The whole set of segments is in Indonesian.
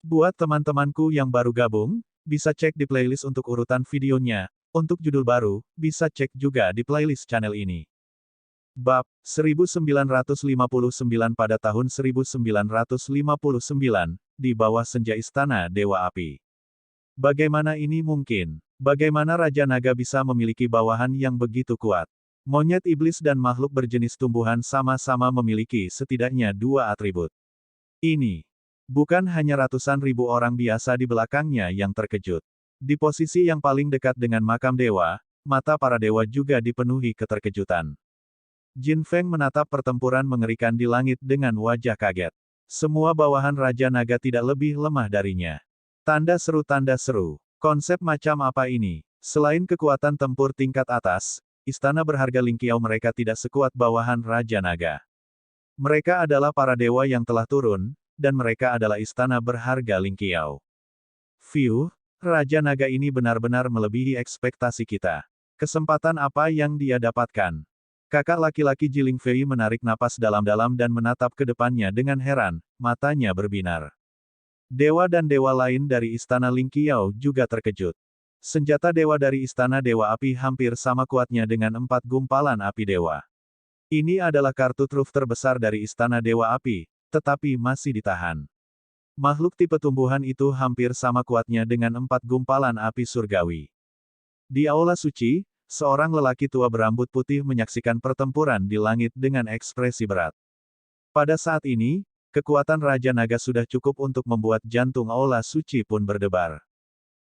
Buat teman-temanku yang baru gabung, bisa cek di playlist untuk urutan videonya. Untuk judul baru, bisa cek juga di playlist channel ini. Bab 1959 pada tahun 1959, di bawah senja Istana Dewa Api. Bagaimana ini mungkin? Bagaimana Raja Naga bisa memiliki bawahan yang begitu kuat? Monyet iblis dan makhluk berjenis tumbuhan sama-sama memiliki setidaknya dua atribut. Ini bukan hanya ratusan ribu orang biasa di belakangnya yang terkejut. Di posisi yang paling dekat dengan makam dewa, mata para dewa juga dipenuhi keterkejutan. Jin Feng menatap pertempuran mengerikan di langit dengan wajah kaget. Semua bawahan Raja Naga tidak lebih lemah darinya. Tanda seru, konsep macam apa ini? Selain kekuatan tempur tingkat atas, istana berharga Ling Qiao mereka tidak sekuat bawahan Raja Naga. Mereka adalah para dewa yang telah turun, dan mereka adalah istana berharga Ling Qiao. Fiu, Raja Naga ini benar-benar melebihi ekspektasi kita. Kesempatan apa yang dia dapatkan? Kakak laki-laki Jiling Fei menarik napas dalam-dalam dan menatap ke depannya dengan heran, matanya berbinar. Dewa dan dewa lain dari istana Ling Qiao juga terkejut. Senjata dewa dari istana Dewa Api hampir sama kuatnya dengan 4 gumpalan api dewa. Ini adalah kartu truf terbesar dari istana Dewa Api, tetapi masih ditahan. Makhluk tipe tumbuhan itu hampir sama kuatnya dengan 4 gumpalan api surgawi. Di aula suci, seorang lelaki tua berambut putih menyaksikan pertempuran di langit dengan ekspresi berat. Pada saat ini, kekuatan Raja Naga sudah cukup untuk membuat jantung aula suci pun berdebar.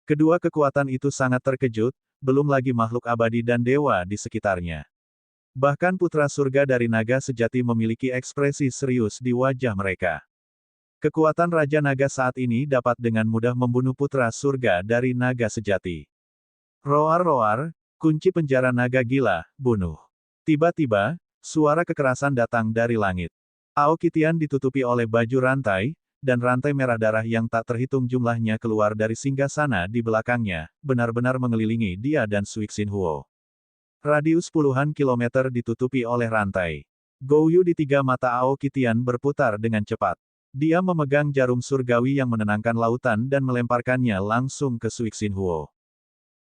Kedua kekuatan itu sangat terkejut, belum lagi makhluk abadi dan dewa di sekitarnya. Bahkan putra surga dari naga sejati memiliki ekspresi serius di wajah mereka. Kekuatan Raja Naga saat ini dapat dengan mudah membunuh putra surga dari naga sejati. Roar-roar, kunci penjara naga gila, bunuh. Tiba-tiba, suara kekerasan datang dari langit. Aokitian ditutupi oleh baju rantai, dan rantai merah darah yang tak terhitung jumlahnya keluar dari singgasana di belakangnya, benar-benar mengelilingi dia dan Suixin Huo. Radius puluhan kilometer ditutupi oleh rantai. Gouyu di tiga mata Aokitian berputar dengan cepat. Dia memegang jarum surgawi yang menenangkan lautan dan melemparkannya langsung ke Suixin Huo.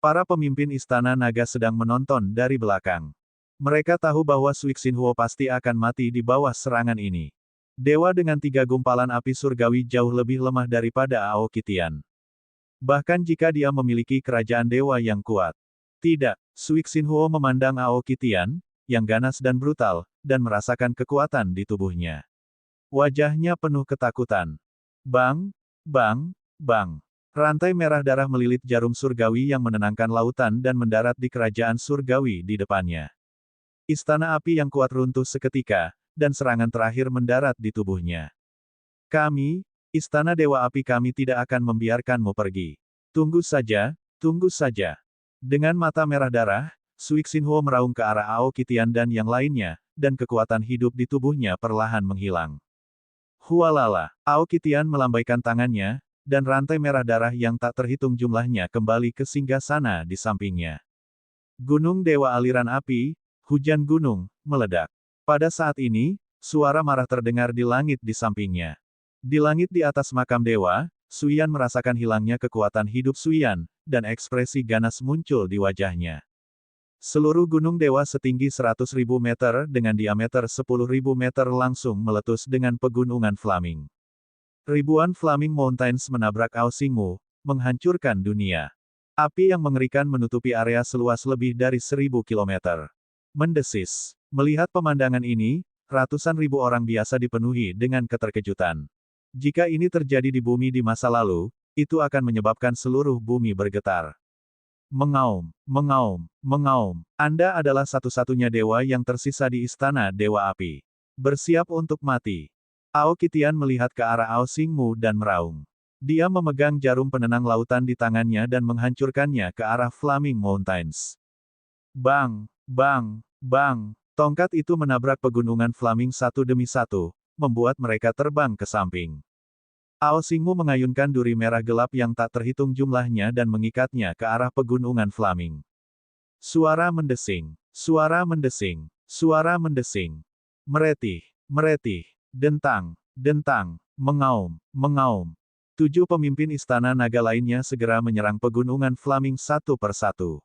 Para pemimpin istana naga sedang menonton dari belakang. Mereka tahu bahwa Suixin Huo pasti akan mati di bawah serangan ini. Dewa dengan 3 gumpalan api surgawi jauh lebih lemah daripada Aokitian. Bahkan jika dia memiliki kerajaan dewa yang kuat. Tidak, Suixin Huo memandang Aokitian, yang ganas dan brutal, dan merasakan kekuatan di tubuhnya. Wajahnya penuh ketakutan. Bang, bang, bang. Rantai merah darah melilit jarum surgawi yang menenangkan lautan dan mendarat di kerajaan surgawi di depannya. Istana api yang kuat runtuh seketika, dan serangan terakhir mendarat di tubuhnya. Kami, istana dewa api kami tidak akan membiarkanmu pergi. Tunggu saja, tunggu saja. Dengan mata merah darah, Suixin Huo meraung ke arah Aokitian dan yang lainnya, dan kekuatan hidup di tubuhnya perlahan menghilang. Hualala, Aokitian melambaikan tangannya, dan rantai merah darah yang tak terhitung jumlahnya kembali ke singgasana di sampingnya. Gunung Dewa Aliran Api, hujan gunung, meledak. Pada saat ini, suara marah terdengar di langit di sampingnya. Di langit di atas makam dewa, Suiyan merasakan hilangnya kekuatan hidup Suiyan, dan ekspresi ganas muncul di wajahnya. Seluruh gunung dewa setinggi 100.000 meter dengan diameter 10.000 meter langsung meletus dengan pegunungan Flaming. Ribuan Flaming Mountains menabrak Aosingmu, menghancurkan dunia. Api yang mengerikan menutupi area seluas lebih dari 1.000 kilometer. Mendesis. Melihat pemandangan ini, ratusan ribu orang biasa dipenuhi dengan keterkejutan. Jika ini terjadi di bumi di masa lalu, itu akan menyebabkan seluruh bumi bergetar. Mengaum, mengaum, mengaum. Anda adalah satu-satunya dewa yang tersisa di istana Dewa Api. Bersiap untuk mati. Aokitian melihat ke arah Aosingmu dan meraung. Dia memegang jarum penenang lautan di tangannya dan menghancurkannya ke arah Flaming Mountains. Bang, bang, bang. Tongkat itu menabrak pegunungan Flaming satu demi satu, membuat mereka terbang ke samping. Aosingmu mengayunkan duri merah gelap yang tak terhitung jumlahnya dan mengikatnya ke arah pegunungan Flaming. Suara mendesing, suara mendesing, suara mendesing. Meretih, meretih. Dentang, dentang, mengaum, mengaum. 7 pemimpin istana naga lainnya segera menyerang pegunungan Flaming satu persatu.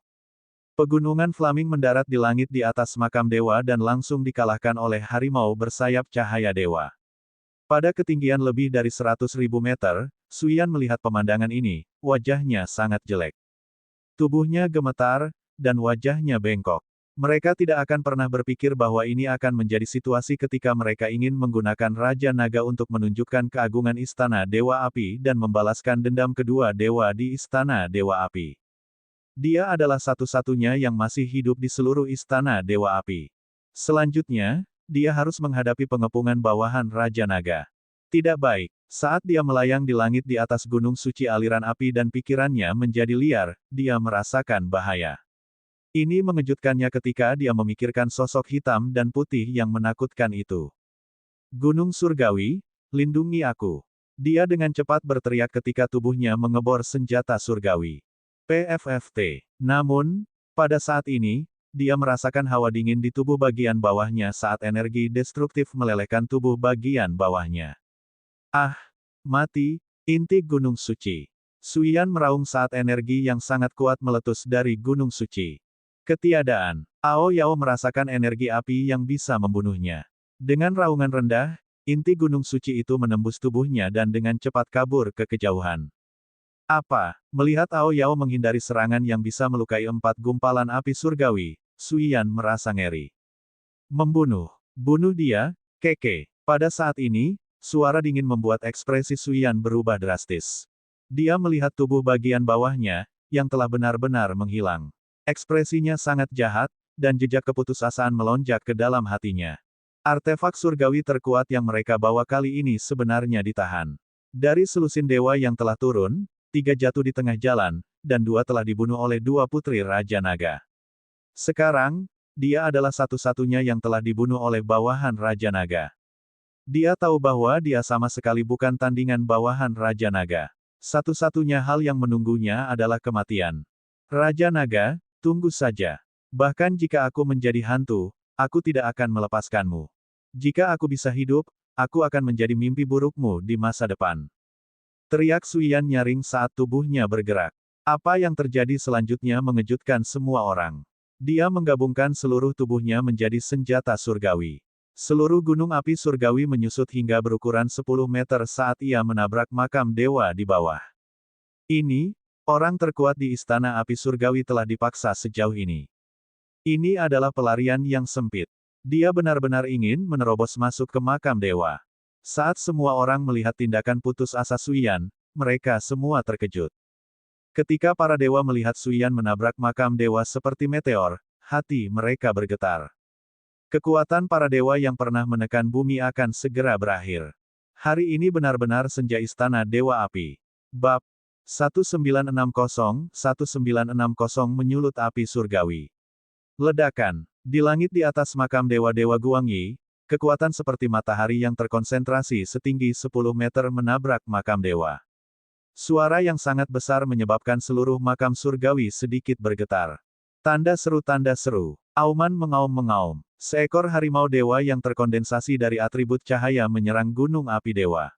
Pegunungan Flaming mendarat di langit di atas makam dewa dan langsung dikalahkan oleh harimau bersayap cahaya dewa. Pada ketinggian lebih dari 100.000 meter, Suyan melihat pemandangan ini, wajahnya sangat jelek. Tubuhnya gemetar, dan wajahnya bengkok. Mereka tidak akan pernah berpikir bahwa ini akan menjadi situasi ketika mereka ingin menggunakan Raja Naga untuk menunjukkan keagungan Istana Dewa Api dan membalaskan dendam kedua dewa di Istana Dewa Api. Dia adalah satu-satunya yang masih hidup di seluruh Istana Dewa Api. Selanjutnya, dia harus menghadapi pengepungan bawahan Raja Naga. Tidak baik. Saat dia melayang di langit di atas gunung suci aliran api dan pikirannya menjadi liar, dia merasakan bahaya. Ini mengejutkannya ketika dia memikirkan sosok hitam dan putih yang menakutkan itu. Gunung Surgawi, lindungi aku. Dia dengan cepat berteriak ketika tubuhnya mengebor senjata surgawi. PFFT. Namun, pada saat ini, dia merasakan hawa dingin di tubuh bagian bawahnya saat energi destruktif melelehkan tubuh bagian bawahnya. Ah, mati, inti Gunung Suci. Suyan meraung saat energi yang sangat kuat meletus dari Gunung Suci. Ketiadaan. Ao Yao merasakan energi api yang bisa membunuhnya. Dengan raungan rendah, inti Gunung Suci itu menembus tubuhnya dan dengan cepat kabur ke kejauhan. Apa? Melihat Ao Yao menghindari serangan yang bisa melukai 4 gumpalan api surgawi, Suyan merasa ngeri. Membunuh. Bunuh dia, Keke. Pada saat ini, suara dingin membuat ekspresi Suyan berubah drastis. Dia melihat tubuh bagian bawahnya, yang telah benar-benar menghilang. Ekspresinya sangat jahat, dan jejak keputusasaan melonjak ke dalam hatinya. Artefak surgawi terkuat yang mereka bawa kali ini sebenarnya ditahan. Dari selusin dewa yang telah turun, 3 jatuh di tengah jalan, dan 2 telah dibunuh oleh 2 putri Raja Naga. Sekarang, dia adalah satu-satunya yang telah dibunuh oleh bawahan Raja Naga. Dia tahu bahwa dia sama sekali bukan tandingan bawahan Raja Naga. Satu-satunya hal yang menunggunya adalah kematian. Raja Naga, tunggu saja. Bahkan jika aku menjadi hantu, aku tidak akan melepaskanmu. Jika aku bisa hidup, aku akan menjadi mimpi burukmu di masa depan. Teriak Suyan nyaring saat tubuhnya bergerak. Apa yang terjadi selanjutnya mengejutkan semua orang. Dia menggabungkan seluruh tubuhnya menjadi senjata surgawi. Seluruh gunung api surgawi menyusut hingga berukuran 10 meter saat ia menabrak makam dewa di bawah. Ini, orang terkuat di istana api surgawi telah dipaksa sejauh ini. Ini adalah pelarian yang sempit. Dia benar-benar ingin menerobos masuk ke makam dewa. Saat semua orang melihat tindakan putus asa Suyan, mereka semua terkejut. Ketika para dewa melihat Suyan menabrak makam dewa seperti meteor, hati mereka bergetar. Kekuatan para dewa yang pernah menekan bumi akan segera berakhir. Hari ini benar-benar senja istana Dewa Api. Bab 1960-1960 menyulut api surgawi. Ledakan. Di langit di atas makam dewa-dewa Guangyi, kekuatan seperti matahari yang terkonsentrasi setinggi 10 meter menabrak makam dewa. Suara yang sangat besar menyebabkan seluruh makam surgawi sedikit bergetar. Tanda seru, auman mengaum-mengaum. Seekor harimau dewa yang terkondensasi dari atribut cahaya menyerang gunung api dewa.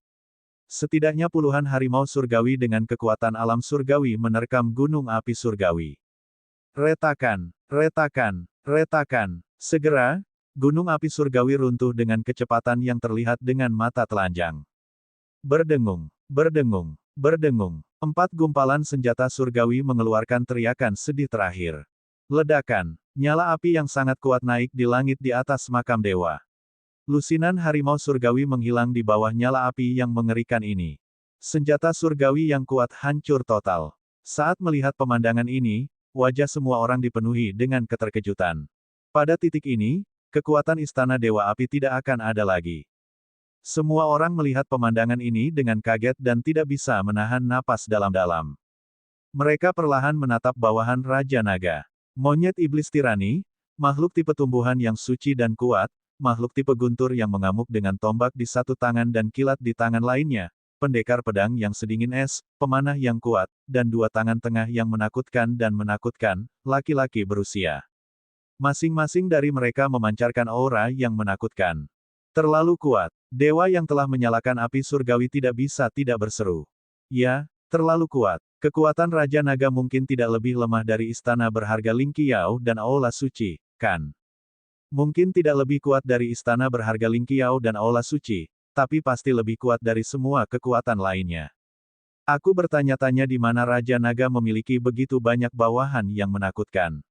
Setidaknya puluhan harimau surgawi dengan kekuatan alam surgawi menerkam gunung api surgawi. Retakan, retakan, retakan. Segera, gunung api surgawi runtuh dengan kecepatan yang terlihat dengan mata telanjang. Berdengung, berdengung, berdengung. 4 gumpalan senjata surgawi mengeluarkan teriakan sedih terakhir. Ledakan, nyala api yang sangat kuat naik di langit di atas makam dewa. Lusinan harimau surgawi menghilang di bawah nyala api yang mengerikan ini. Senjata surgawi yang kuat hancur total. Saat melihat pemandangan ini, wajah semua orang dipenuhi dengan keterkejutan. Pada titik ini, kekuatan istana Dewa Api tidak akan ada lagi. Semua orang melihat pemandangan ini dengan kaget dan tidak bisa menahan napas dalam-dalam. Mereka perlahan menatap bawahan Raja Naga. Monyet iblis tirani, makhluk tipe tumbuhan yang suci dan kuat, makhluk tipe guntur yang mengamuk dengan tombak di satu tangan dan kilat di tangan lainnya, pendekar pedang yang sedingin es, pemanah yang kuat, dan 2 tangan tengah yang menakutkan dan menakutkan, laki-laki berusia. Masing-masing dari mereka memancarkan aura yang menakutkan. Terlalu kuat. Dewa yang telah menyalakan api surgawi tidak bisa tidak berseru. Ya, terlalu kuat. Kekuatan Raja Naga mungkin tidak lebih lemah dari istana berharga Ling Qiao dan Aula Suci, kan? Mungkin tidak lebih kuat dari istana berharga Ling Qiao dan Aula Suci, tapi pasti lebih kuat dari semua kekuatan lainnya. Aku bertanya-tanya di mana Raja Naga memiliki begitu banyak bawahan yang menakutkan.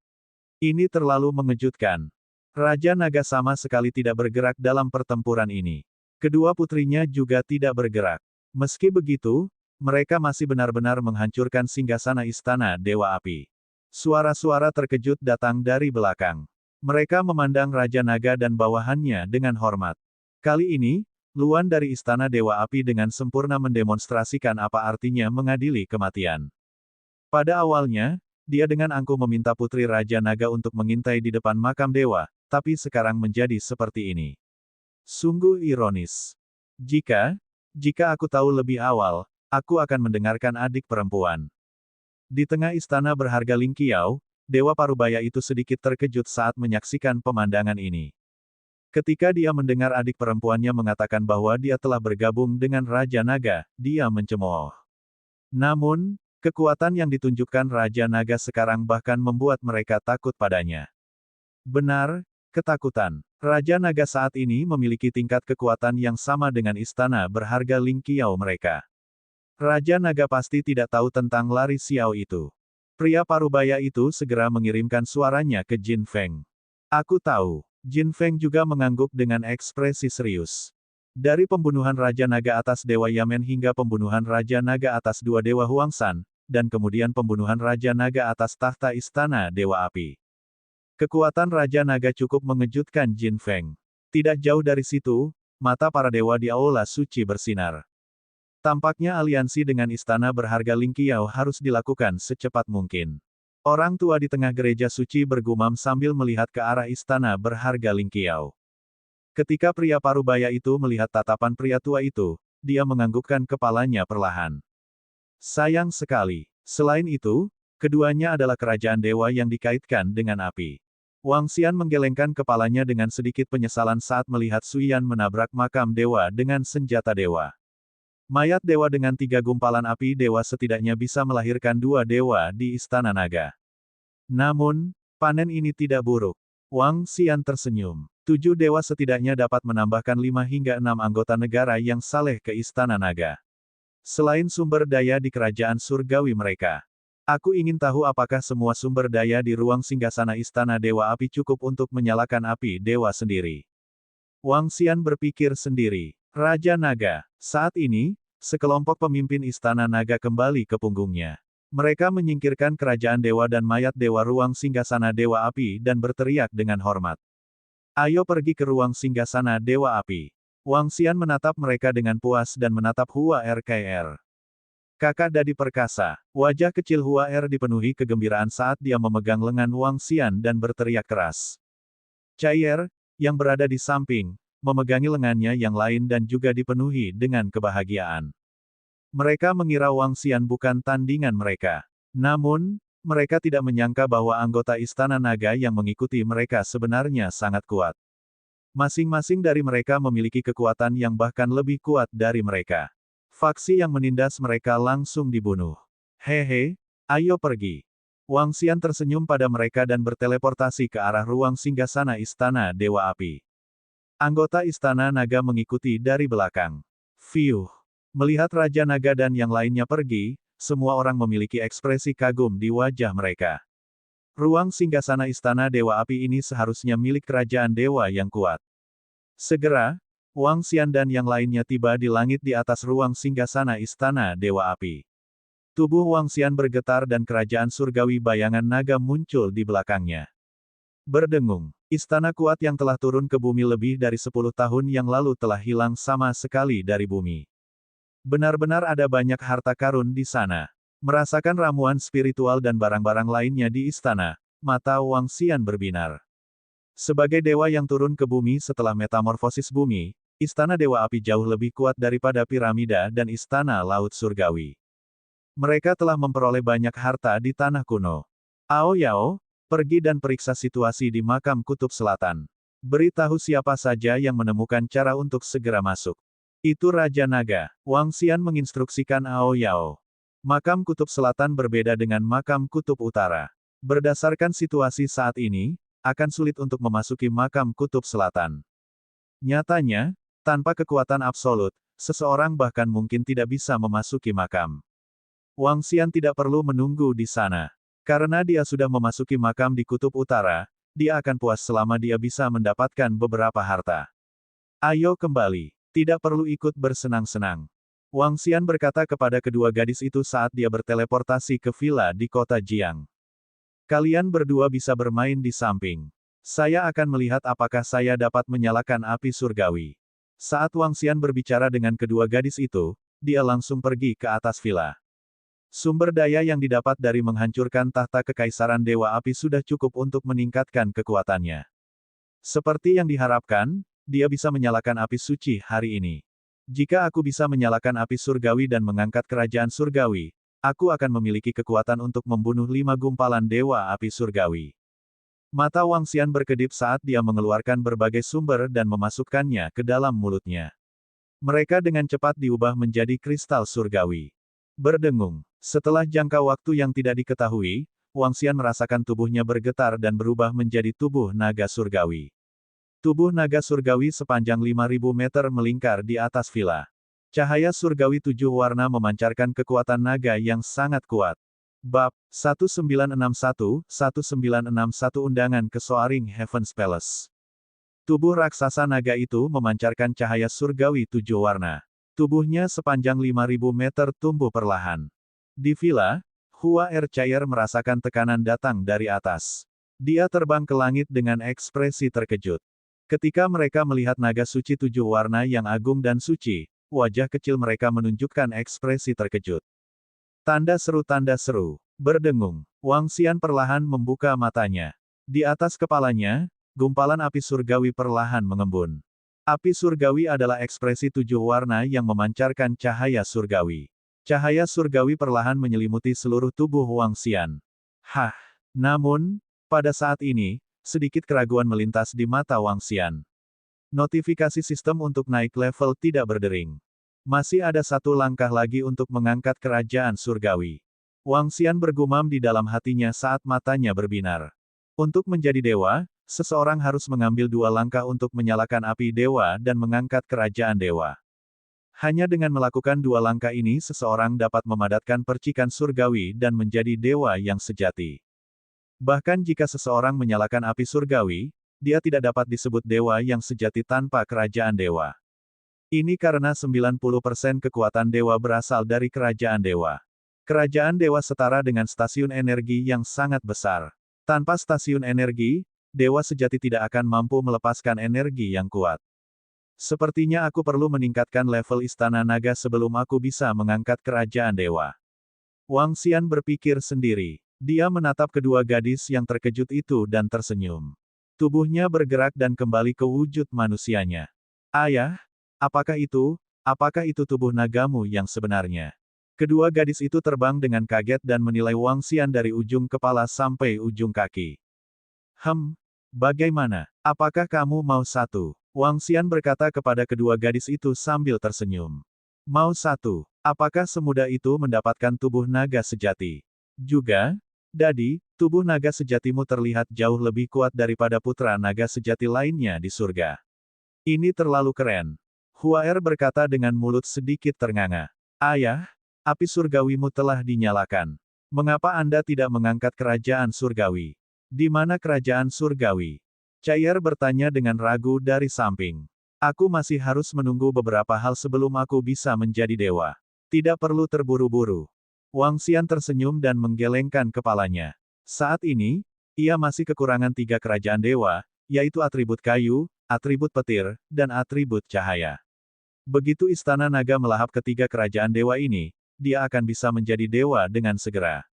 Ini terlalu mengejutkan. Raja Naga sama sekali tidak bergerak dalam pertempuran ini. Kedua putrinya juga tidak bergerak. Meski begitu, mereka masih benar-benar menghancurkan singgasana istana Dewa Api. Suara-suara terkejut datang dari belakang. Mereka memandang Raja Naga dan bawahannya dengan hormat. Kali ini, Luan dari Istana Dewa Api dengan sempurna mendemonstrasikan apa artinya mengadili kematian. Pada awalnya, dia dengan angkuh meminta Putri Raja Naga untuk mengintai di depan makam dewa, tapi sekarang menjadi seperti ini. Sungguh ironis. Jika aku tahu lebih awal, aku akan mendengarkan adik perempuan. Di tengah istana berharga Ling Qiao, Dewa Parubaya itu sedikit terkejut saat menyaksikan pemandangan ini. Ketika dia mendengar adik perempuannya mengatakan bahwa dia telah bergabung dengan Raja Naga, dia mencemooh. Namun, kekuatan yang ditunjukkan Raja Naga sekarang bahkan membuat mereka takut padanya. Benar, ketakutan. Raja Naga saat ini memiliki tingkat kekuatan yang sama dengan istana berharga Ling Qiao mereka. Raja Naga pasti tidak tahu tentang lari Xiao itu. Pria Parubaya itu segera mengirimkan suaranya ke Jin Feng. Aku tahu. Jin Feng juga mengangguk dengan ekspresi serius. Dari pembunuhan Raja Naga atas Dewa Yamen hingga pembunuhan Raja Naga atas dua Dewa Huangshan, dan kemudian pembunuhan Raja Naga atas tahta Istana Dewa Api. Kekuatan Raja Naga cukup mengejutkan Jin Feng. Tidak jauh dari situ, mata para dewa di Aula Suci bersinar. Tampaknya aliansi dengan istana berharga Ling Qiao harus dilakukan secepat mungkin. Orang tua di tengah gereja suci bergumam sambil melihat ke arah istana berharga Ling Qiao. Ketika pria Parubaya itu melihat tatapan pria tua itu, dia menganggukkan kepalanya perlahan. Sayang sekali. Selain itu, keduanya adalah kerajaan dewa yang dikaitkan dengan api. Wang Xian menggelengkan kepalanya dengan sedikit penyesalan saat melihat Suyan menabrak makam dewa dengan senjata dewa. Mayat dewa dengan 3 gumpalan api dewa setidaknya bisa melahirkan 2 dewa di Istana Naga. Namun, panen ini tidak buruk. Wang Xian tersenyum. 7 dewa setidaknya dapat menambahkan 5 hingga 6 anggota negara yang saleh ke Istana Naga. Selain sumber daya di kerajaan surgawi mereka. Aku ingin tahu apakah semua sumber daya di ruang singgasana Istana Dewa Api cukup untuk menyalakan api dewa sendiri. Wang Xian berpikir sendiri. Raja Naga. Saat ini, sekelompok pemimpin Istana Naga kembali ke punggungnya. Mereka menyingkirkan kerajaan dewa dan mayat dewa ruang singgasana Dewa Api dan berteriak dengan hormat. Ayo pergi ke ruang singgasana Dewa Api. Wang Xian menatap mereka dengan puas dan menatap Hua RKR. Kakak Dadi Perkasa. Wajah kecil Hua R dipenuhi kegembiraan saat dia memegang lengan Wang Xian dan berteriak keras. Caier, yang berada di samping, memegangi lengannya yang lain dan juga dipenuhi dengan kebahagiaan. Mereka mengira Wang Xian bukan tandingan mereka. Namun, mereka tidak menyangka bahwa anggota Istana Naga yang mengikuti mereka sebenarnya sangat kuat. Masing-masing dari mereka memiliki kekuatan yang bahkan lebih kuat dari mereka. Faksi yang menindas mereka langsung dibunuh. Hehe, ayo pergi. Wang Xian tersenyum pada mereka dan berteleportasi ke arah ruang singgasana Istana Dewa Api. Anggota Istana Naga mengikuti dari belakang. Fiuh. Melihat Raja Naga dan yang lainnya pergi, semua orang memiliki ekspresi kagum di wajah mereka. Ruang singgasana Istana Dewa Api ini seharusnya milik kerajaan dewa yang kuat. Segera, Wang Xian dan yang lainnya tiba di langit di atas ruang singgasana Istana Dewa Api. Tubuh Wang Xian bergetar dan kerajaan surgawi bayangan naga muncul di belakangnya. Berdengung. Istana kuat yang telah turun ke bumi lebih dari 10 tahun yang lalu telah hilang sama sekali dari bumi. Benar-benar ada banyak harta karun di sana. Merasakan ramuan spiritual dan barang-barang lainnya di istana, mata Wang Xian berbinar. Sebagai dewa yang turun ke bumi setelah metamorfosis bumi, Istana Dewa Api jauh lebih kuat daripada piramida dan Istana Laut Surgawi. Mereka telah memperoleh banyak harta di tanah kuno. Ao Yao, pergi dan periksa situasi di makam Kutub Selatan. Beritahu siapa saja yang menemukan cara untuk segera masuk. Itu Raja Naga. Wang Xian menginstruksikan Ao Yao. Makam Kutub Selatan berbeda dengan makam Kutub Utara. Berdasarkan situasi saat ini, akan sulit untuk memasuki makam Kutub Selatan. Nyatanya, tanpa kekuatan absolut, seseorang bahkan mungkin tidak bisa memasuki makam. Wang Xian tidak perlu menunggu di sana. Karena dia sudah memasuki makam di Kutub Utara, dia akan puas selama dia bisa mendapatkan beberapa harta. Ayo kembali. Tidak perlu ikut bersenang-senang. Wang Xian berkata kepada kedua gadis itu saat dia berteleportasi ke villa di kota Jiang. Kalian berdua bisa bermain di samping. Saya akan melihat apakah saya dapat menyalakan api surgawi. Saat Wang Xian berbicara dengan kedua gadis itu, dia langsung pergi ke atas villa. Sumber daya yang didapat dari menghancurkan tahta kekaisaran Dewa Api sudah cukup untuk meningkatkan kekuatannya. Seperti yang diharapkan, dia bisa menyalakan api suci hari ini. Jika aku bisa menyalakan api surgawi dan mengangkat kerajaan surgawi, aku akan memiliki kekuatan untuk membunuh 5 gumpalan Dewa Api surgawi. Mata Wang Xian berkedip saat dia mengeluarkan berbagai sumber dan memasukkannya ke dalam mulutnya. Mereka dengan cepat diubah menjadi kristal surgawi. Berdengung. Setelah jangka waktu yang tidak diketahui, Wang Xian merasakan tubuhnya bergetar dan berubah menjadi tubuh naga surgawi. Tubuh naga surgawi sepanjang 5.000 meter melingkar di atas villa. Cahaya surgawi 7 warna memancarkan kekuatan naga yang sangat kuat. Bab 1961-1961 Undangan ke Soaring Heaven's Palace. Tubuh raksasa naga itu memancarkan cahaya surgawi 7 warna. Tubuhnya sepanjang 5.000 meter tumbuh perlahan. Di villa, Hua Ercair merasakan tekanan datang dari atas. Dia terbang ke langit dengan ekspresi terkejut. Ketika mereka melihat naga suci 7 warna yang agung dan suci, wajah kecil mereka menunjukkan ekspresi terkejut. Tanda seru, berdengung. Wang Xian perlahan membuka matanya. Di atas kepalanya, gumpalan api surgawi perlahan mengembun. Api surgawi adalah ekspresi 7 warna yang memancarkan cahaya surgawi. Cahaya surgawi perlahan menyelimuti seluruh tubuh Wang Xian. Hah! Namun, pada saat ini, sedikit keraguan melintas di mata Wang Xian. Notifikasi sistem untuk naik level tidak berdering. Masih ada satu langkah lagi untuk mengangkat kerajaan surgawi. Wang Xian bergumam di dalam hatinya saat matanya berbinar. Untuk menjadi dewa, seseorang harus mengambil 2 langkah untuk menyalakan api dewa dan mengangkat kerajaan dewa. Hanya dengan melakukan 2 langkah ini seseorang dapat memadatkan percikan surgawi dan menjadi dewa yang sejati. Bahkan jika seseorang menyalakan api surgawi, dia tidak dapat disebut dewa yang sejati tanpa kerajaan dewa. Ini karena 90% kekuatan dewa berasal dari kerajaan dewa. Kerajaan dewa setara dengan stasiun energi yang sangat besar. Tanpa stasiun energi, dewa sejati tidak akan mampu melepaskan energi yang kuat. Sepertinya aku perlu meningkatkan level istana naga sebelum aku bisa mengangkat kerajaan dewa. Wang Xian berpikir sendiri. Dia menatap kedua gadis yang terkejut itu dan tersenyum. Tubuhnya bergerak dan kembali ke wujud manusianya. Ayah, apakah itu tubuh nagamu yang sebenarnya? Kedua gadis itu terbang dengan kaget dan menilai Wang Xian dari ujung kepala sampai ujung kaki. Bagaimana? Apakah kamu mau satu? Wang Xian berkata kepada kedua gadis itu sambil tersenyum. Mau satu? Apakah semudah itu mendapatkan tubuh naga sejati? Juga, Dadi, tubuh naga sejatimu terlihat jauh lebih kuat daripada putra naga sejati lainnya di surga. Ini terlalu keren. Huaer berkata dengan mulut sedikit ternganga. Ayah, api surgawimu telah dinyalakan. Mengapa Anda tidak mengangkat kerajaan surgawi? Di mana kerajaan surgawi? Cair bertanya dengan ragu dari samping. Aku masih harus menunggu beberapa hal sebelum aku bisa menjadi dewa. Tidak perlu terburu-buru. Wang Xian tersenyum dan menggelengkan kepalanya. Saat ini, ia masih kekurangan 3 kerajaan dewa, yaitu atribut kayu, atribut petir, dan atribut cahaya. Begitu istana naga melahap ketiga kerajaan dewa ini, dia akan bisa menjadi dewa dengan segera.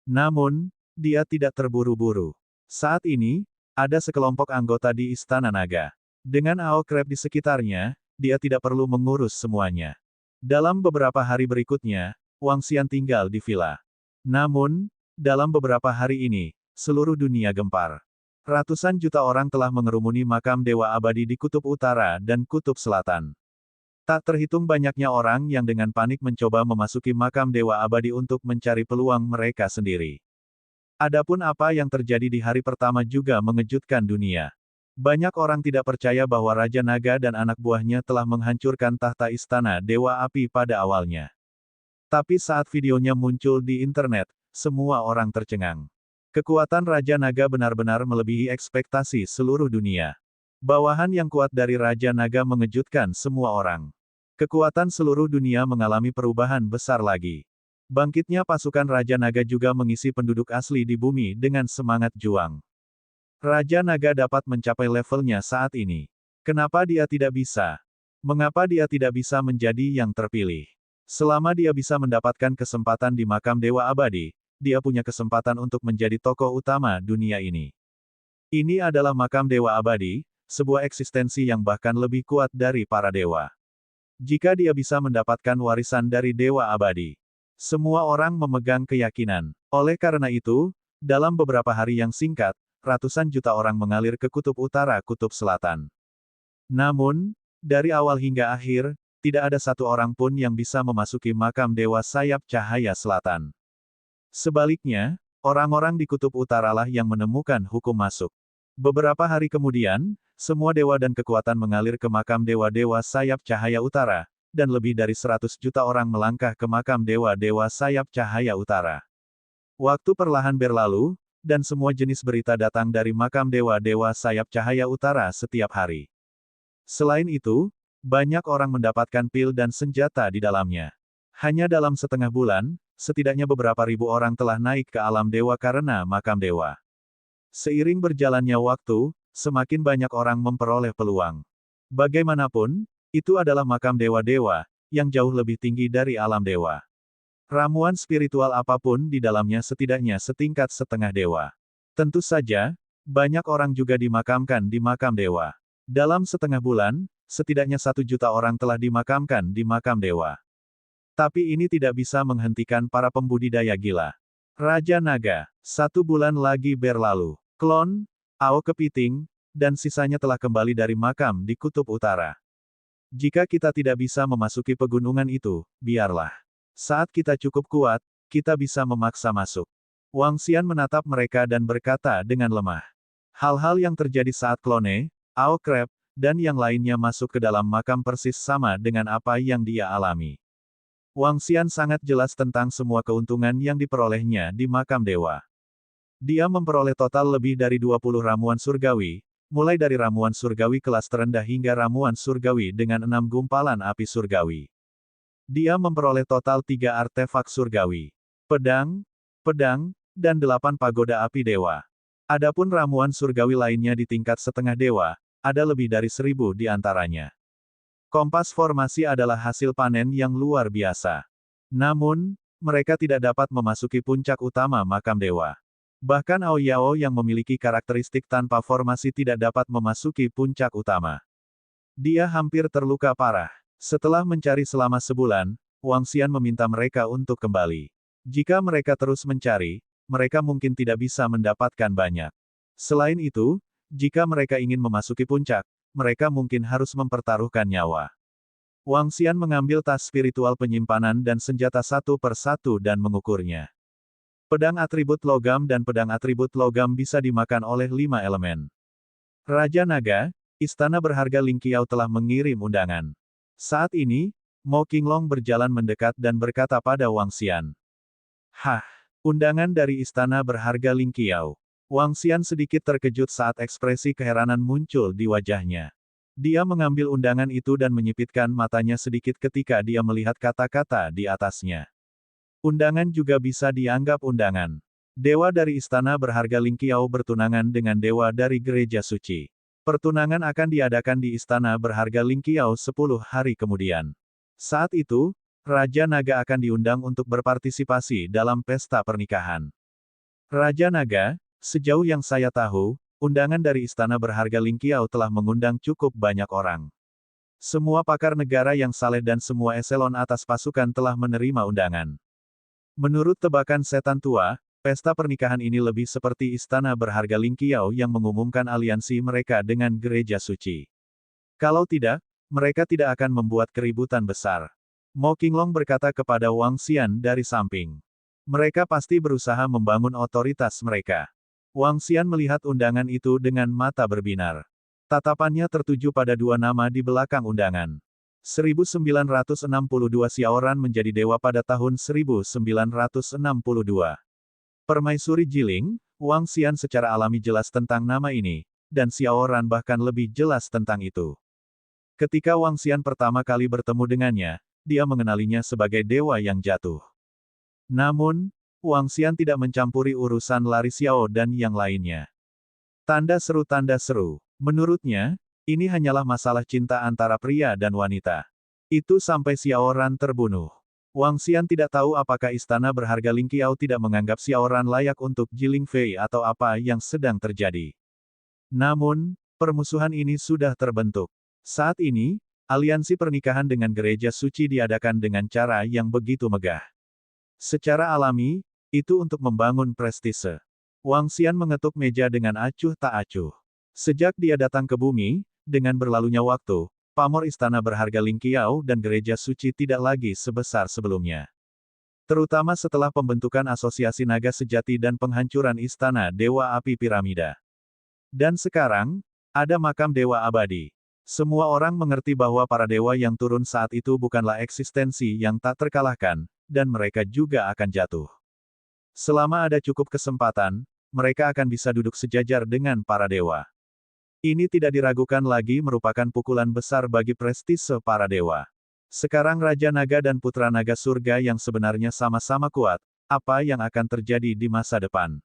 Namun, dia tidak terburu-buru. Saat ini, ada sekelompok anggota di istana naga. Dengan Ao Crab di sekitarnya, dia tidak perlu mengurus semuanya. Dalam beberapa hari berikutnya, Wang Xian tinggal di villa. Namun, dalam beberapa hari ini, seluruh dunia gempar. Ratusan juta orang telah mengerumuni makam Dewa Abadi di Kutub Utara dan Kutub Selatan. Tak terhitung banyaknya orang yang dengan panik mencoba memasuki makam Dewa Abadi untuk mencari peluang mereka sendiri. Adapun apa yang terjadi di hari pertama juga mengejutkan dunia. Banyak orang tidak percaya bahwa Raja Naga dan anak buahnya telah menghancurkan tahta istana Dewa Api pada awalnya. Tapi saat videonya muncul di internet, semua orang tercengang. Kekuatan Raja Naga benar-benar melebihi ekspektasi seluruh dunia. Bawahan yang kuat dari Raja Naga mengejutkan semua orang. Kekuatan seluruh dunia mengalami perubahan besar lagi. Bangkitnya pasukan Raja Naga juga mengisi penduduk asli di bumi dengan semangat juang. Raja Naga dapat mencapai levelnya saat ini. Kenapa dia tidak bisa? Mengapa dia tidak bisa menjadi yang terpilih? Selama dia bisa mendapatkan kesempatan di makam Dewa Abadi, dia punya kesempatan untuk menjadi tokoh utama dunia ini. Ini adalah makam Dewa Abadi, sebuah eksistensi yang bahkan lebih kuat dari para dewa. Jika dia bisa mendapatkan warisan dari Dewa Abadi, semua orang memegang keyakinan. Oleh karena itu, dalam beberapa hari yang singkat, ratusan juta orang mengalir ke kutub utara, kutub selatan. Namun, dari awal hingga akhir, tidak ada satu orang pun yang bisa memasuki makam Dewa Sayap Cahaya Selatan. Sebaliknya, orang-orang di kutub utaralah yang menemukan hukum masuk. Beberapa hari kemudian, semua dewa dan kekuatan mengalir ke makam dewa-dewa sayap cahaya utara, dan lebih dari 100 juta orang melangkah ke makam dewa-dewa sayap cahaya utara. Waktu perlahan berlalu, dan semua jenis berita datang dari makam dewa-dewa sayap cahaya utara setiap hari. Selain itu, banyak orang mendapatkan pil dan senjata di dalamnya. Hanya dalam setengah bulan, setidaknya beberapa ribu orang telah naik ke alam dewa karena makam dewa. Seiring berjalannya waktu, semakin banyak orang memperoleh peluang. Bagaimanapun, itu adalah makam dewa-dewa, yang jauh lebih tinggi dari alam dewa. Ramuan spiritual apapun di dalamnya setidaknya setingkat setengah dewa. Tentu saja, banyak orang juga dimakamkan di makam dewa. Dalam setengah bulan, setidaknya 1 juta orang telah dimakamkan di makam dewa. Tapi ini tidak bisa menghentikan para pembudidaya gila. Raja Naga, 1 bulan lagi berlalu. Klon, Ao Kepiting, dan sisanya telah kembali dari makam di kutub utara. Jika kita tidak bisa memasuki pegunungan itu, biarlah. Saat kita cukup kuat, kita bisa memaksa masuk. Wang Xian menatap mereka dan berkata dengan lemah. Hal-hal yang terjadi saat Klone, Ao Crab, dan yang lainnya masuk ke dalam makam persis sama dengan apa yang dia alami. Wang Xian sangat jelas tentang semua keuntungan yang diperolehnya di makam dewa. Dia memperoleh total lebih dari 20 ramuan surgawi, mulai dari ramuan surgawi kelas terendah hingga ramuan surgawi dengan 6 gumpalan api surgawi. Dia memperoleh total 3 artefak surgawi. Pedang, dan 8 pagoda api dewa. Adapun ramuan surgawi lainnya di tingkat setengah dewa, ada lebih dari 1000 di antaranya. Kompas formasi adalah hasil panen yang luar biasa. Namun, mereka tidak dapat memasuki puncak utama makam dewa. Bahkan Ao Yao yang memiliki karakteristik tanpa formasi tidak dapat memasuki puncak utama. Dia hampir terluka parah. Setelah mencari selama sebulan, Wang Xian meminta mereka untuk kembali. Jika mereka terus mencari, mereka mungkin tidak bisa mendapatkan banyak. Selain itu, jika mereka ingin memasuki puncak, mereka mungkin harus mempertaruhkan nyawa. Wang Xian mengambil tas spiritual penyimpanan dan senjata satu per satu dan mengukurnya. Pedang atribut logam dan pedang atribut logam bisa dimakan oleh 5 elemen. Raja Naga, istana berharga Ling Qiao telah mengirim undangan. Saat ini, Mo Qinglong berjalan mendekat dan berkata pada Wang Xian. Hah, undangan dari istana berharga Ling Qiao. Wang Xian sedikit terkejut saat ekspresi keheranan muncul di wajahnya. Dia mengambil undangan itu dan menyipitkan matanya sedikit ketika dia melihat kata-kata di atasnya. Undangan juga bisa dianggap undangan. Dewa dari istana berharga Ling Qiao bertunangan dengan dewa dari gereja suci. Pertunangan akan diadakan di istana berharga Ling Qiao 10 hari kemudian. Saat itu, Raja Naga akan diundang untuk berpartisipasi dalam pesta pernikahan. Raja Naga, sejauh yang saya tahu, undangan dari istana berharga Ling Qiao telah mengundang cukup banyak orang. Semua pakar negara yang saleh dan semua eselon atas pasukan telah menerima undangan. Menurut tebakan setan tua, pesta pernikahan ini lebih seperti istana berharga Ling Qiao yang mengumumkan aliansi mereka dengan gereja suci. Kalau tidak, mereka tidak akan membuat keributan besar. Mo Qinglong berkata kepada Wang Xian dari samping. Mereka pasti berusaha membangun otoritas mereka. Wang Xian melihat undangan itu dengan mata berbinar. Tatapannya tertuju pada dua nama di belakang undangan. 1962 Xiaoran menjadi dewa pada tahun 1962. Permaisuri Jiling, Wang Xian secara alami jelas tentang nama ini, dan Xiaoran bahkan lebih jelas tentang itu. Ketika Wang Xian pertama kali bertemu dengannya, dia mengenalinya sebagai dewa yang jatuh. Namun, Wang Xian tidak mencampuri urusan Lari Xiao dan yang lainnya. Tanda seru. Menurutnya, ini hanyalah masalah cinta antara pria dan wanita. Itu sampai Xiaoran terbunuh. Wang Xian tidak tahu apakah istana berharga Ling Qiao tidak menganggap Xiaoran layak untuk Jiling Fei atau apa yang sedang terjadi. Namun, permusuhan ini sudah terbentuk. Saat ini, aliansi pernikahan dengan gereja suci diadakan dengan cara yang begitu megah. Secara alami, itu untuk membangun prestise. Wang Xian mengetuk meja dengan acuh tak acuh. Sejak dia datang ke bumi, dengan berlalunya waktu, pamor istana berharga Ling Qiao dan gereja suci tidak lagi sebesar sebelumnya. Terutama setelah pembentukan Asosiasi Naga Sejati dan penghancuran Istana Dewa Api Piramida. Dan sekarang, ada makam Dewa Abadi. Semua orang mengerti bahwa para dewa yang turun saat itu bukanlah eksistensi yang tak terkalahkan, dan mereka juga akan jatuh. Selama ada cukup kesempatan, mereka akan bisa duduk sejajar dengan para dewa. Ini tidak diragukan lagi merupakan pukulan besar bagi prestise para dewa. Sekarang Raja Naga dan Putra Naga Surga yang sebenarnya sama-sama kuat, apa yang akan terjadi di masa depan?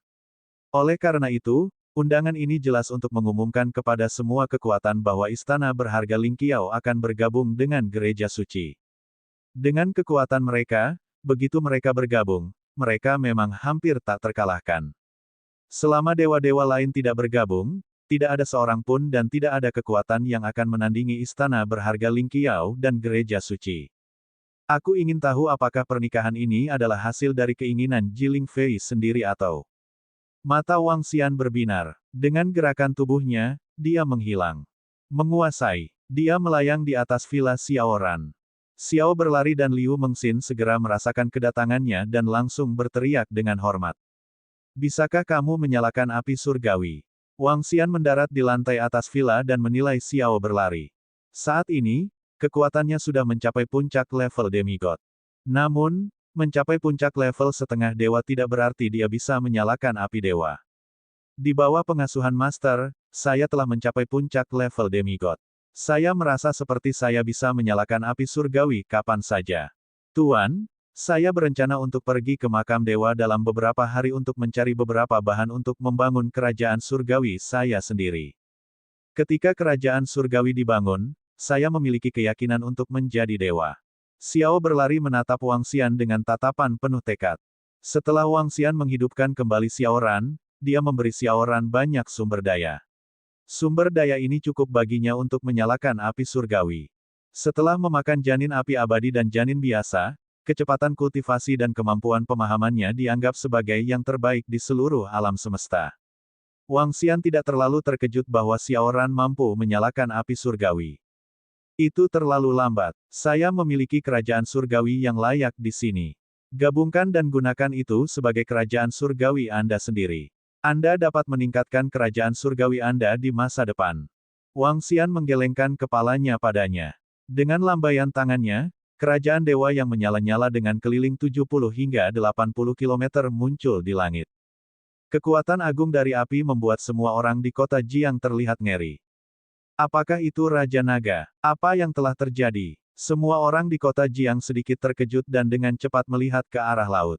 Oleh karena itu, undangan ini jelas untuk mengumumkan kepada semua kekuatan bahwa istana berharga Ling Qiao akan bergabung dengan gereja suci. Dengan kekuatan mereka, begitu mereka bergabung, mereka memang hampir tak terkalahkan. Selama dewa-dewa lain tidak bergabung, tidak ada seorang pun dan tidak ada kekuatan yang akan menandingi istana berharga Ling Qiao dan gereja suci. Aku ingin tahu apakah pernikahan ini adalah hasil dari keinginan Jiling Fei sendiri atau... Mata Wang Xian berbinar. Dengan gerakan tubuhnya, dia menghilang. Menguasai. Dia melayang di atas villa Xiaoran. Xiao berlari dan Liu Mengxin segera merasakan kedatangannya dan langsung berteriak dengan hormat. Bisakah kamu menyalakan api surgawi? Wang Xian mendarat di lantai atas villa dan menilai Xiao berlari. Saat ini, kekuatannya sudah mencapai puncak level demigod. Namun, mencapai puncak level setengah dewa tidak berarti dia bisa menyalakan api dewa. Di bawah pengasuhan Master, saya telah mencapai puncak level demigod. Saya merasa seperti saya bisa menyalakan api surgawi kapan saja. Tuan, saya berencana untuk pergi ke makam dewa dalam beberapa hari untuk mencari beberapa bahan untuk membangun kerajaan surgawi saya sendiri. Ketika kerajaan surgawi dibangun, saya memiliki keyakinan untuk menjadi dewa. Xiao berlari menatap Wang Xian dengan tatapan penuh tekad. Setelah Wang Xian menghidupkan kembali Xiaoran, dia memberi Xiaoran banyak sumber daya. Sumber daya ini cukup baginya untuk menyalakan api surgawi. Setelah memakan janin api abadi dan janin biasa, kecepatan kultivasi dan kemampuan pemahamannya dianggap sebagai yang terbaik di seluruh alam semesta. Wang Xian tidak terlalu terkejut bahwa Xiaoran mampu menyalakan api surgawi. Itu terlalu lambat. Saya memiliki kerajaan surgawi yang layak di sini. Gabungkan dan gunakan itu sebagai kerajaan surgawi Anda sendiri. Anda dapat meningkatkan kerajaan surgawi Anda di masa depan. Wang Xian menggelengkan kepalanya padanya. Dengan lambaian tangannya, kerajaan dewa yang menyala-nyala dengan keliling 70 hingga 80 km muncul di langit. Kekuatan agung dari api membuat semua orang di kota Jiang terlihat ngeri. Apakah itu Raja Naga? Apa yang telah terjadi? Semua orang di kota Jiang sedikit terkejut dan dengan cepat melihat ke arah laut.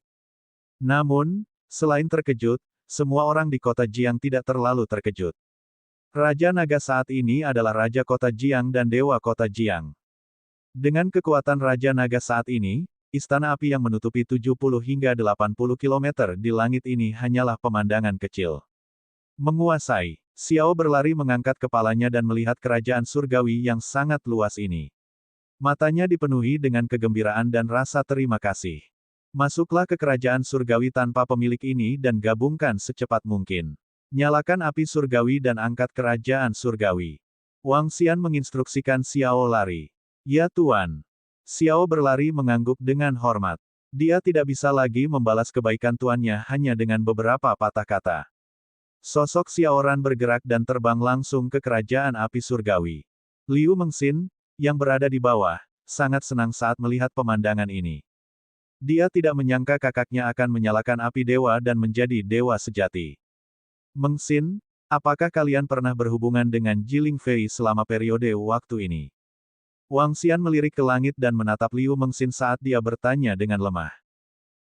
Namun, selain terkejut, semua orang di kota Jiang tidak terlalu terkejut. Raja Naga saat ini adalah Raja Kota Jiang dan Dewa Kota Jiang. Dengan kekuatan Raja Naga saat ini, istana api yang menutupi 70 hingga 80 km di langit ini hanyalah pemandangan kecil. Menguasai. Xiao berlari mengangkat kepalanya dan melihat kerajaan surgawi yang sangat luas ini. Matanya dipenuhi dengan kegembiraan dan rasa terima kasih. Masuklah ke kerajaan surgawi tanpa pemilik ini dan gabungkan secepat mungkin. Nyalakan api surgawi dan angkat kerajaan surgawi. Wang Xian menginstruksikan Xiao lari. Ya Tuan. Xiao berlari mengangguk dengan hormat. Dia tidak bisa lagi membalas kebaikan tuannya hanya dengan beberapa patah kata. Sosok Xiaoran bergerak dan terbang langsung ke kerajaan api surgawi. Liu Mengxin, yang berada di bawah, sangat senang saat melihat pemandangan ini. Dia tidak menyangka kakaknya akan menyalakan api dewa dan menjadi dewa sejati. Mengxin, apakah kalian pernah berhubungan dengan Jiling Fei selama periode waktu ini? Wang Xian melirik ke langit dan menatap Liu Mengxin saat dia bertanya dengan lemah.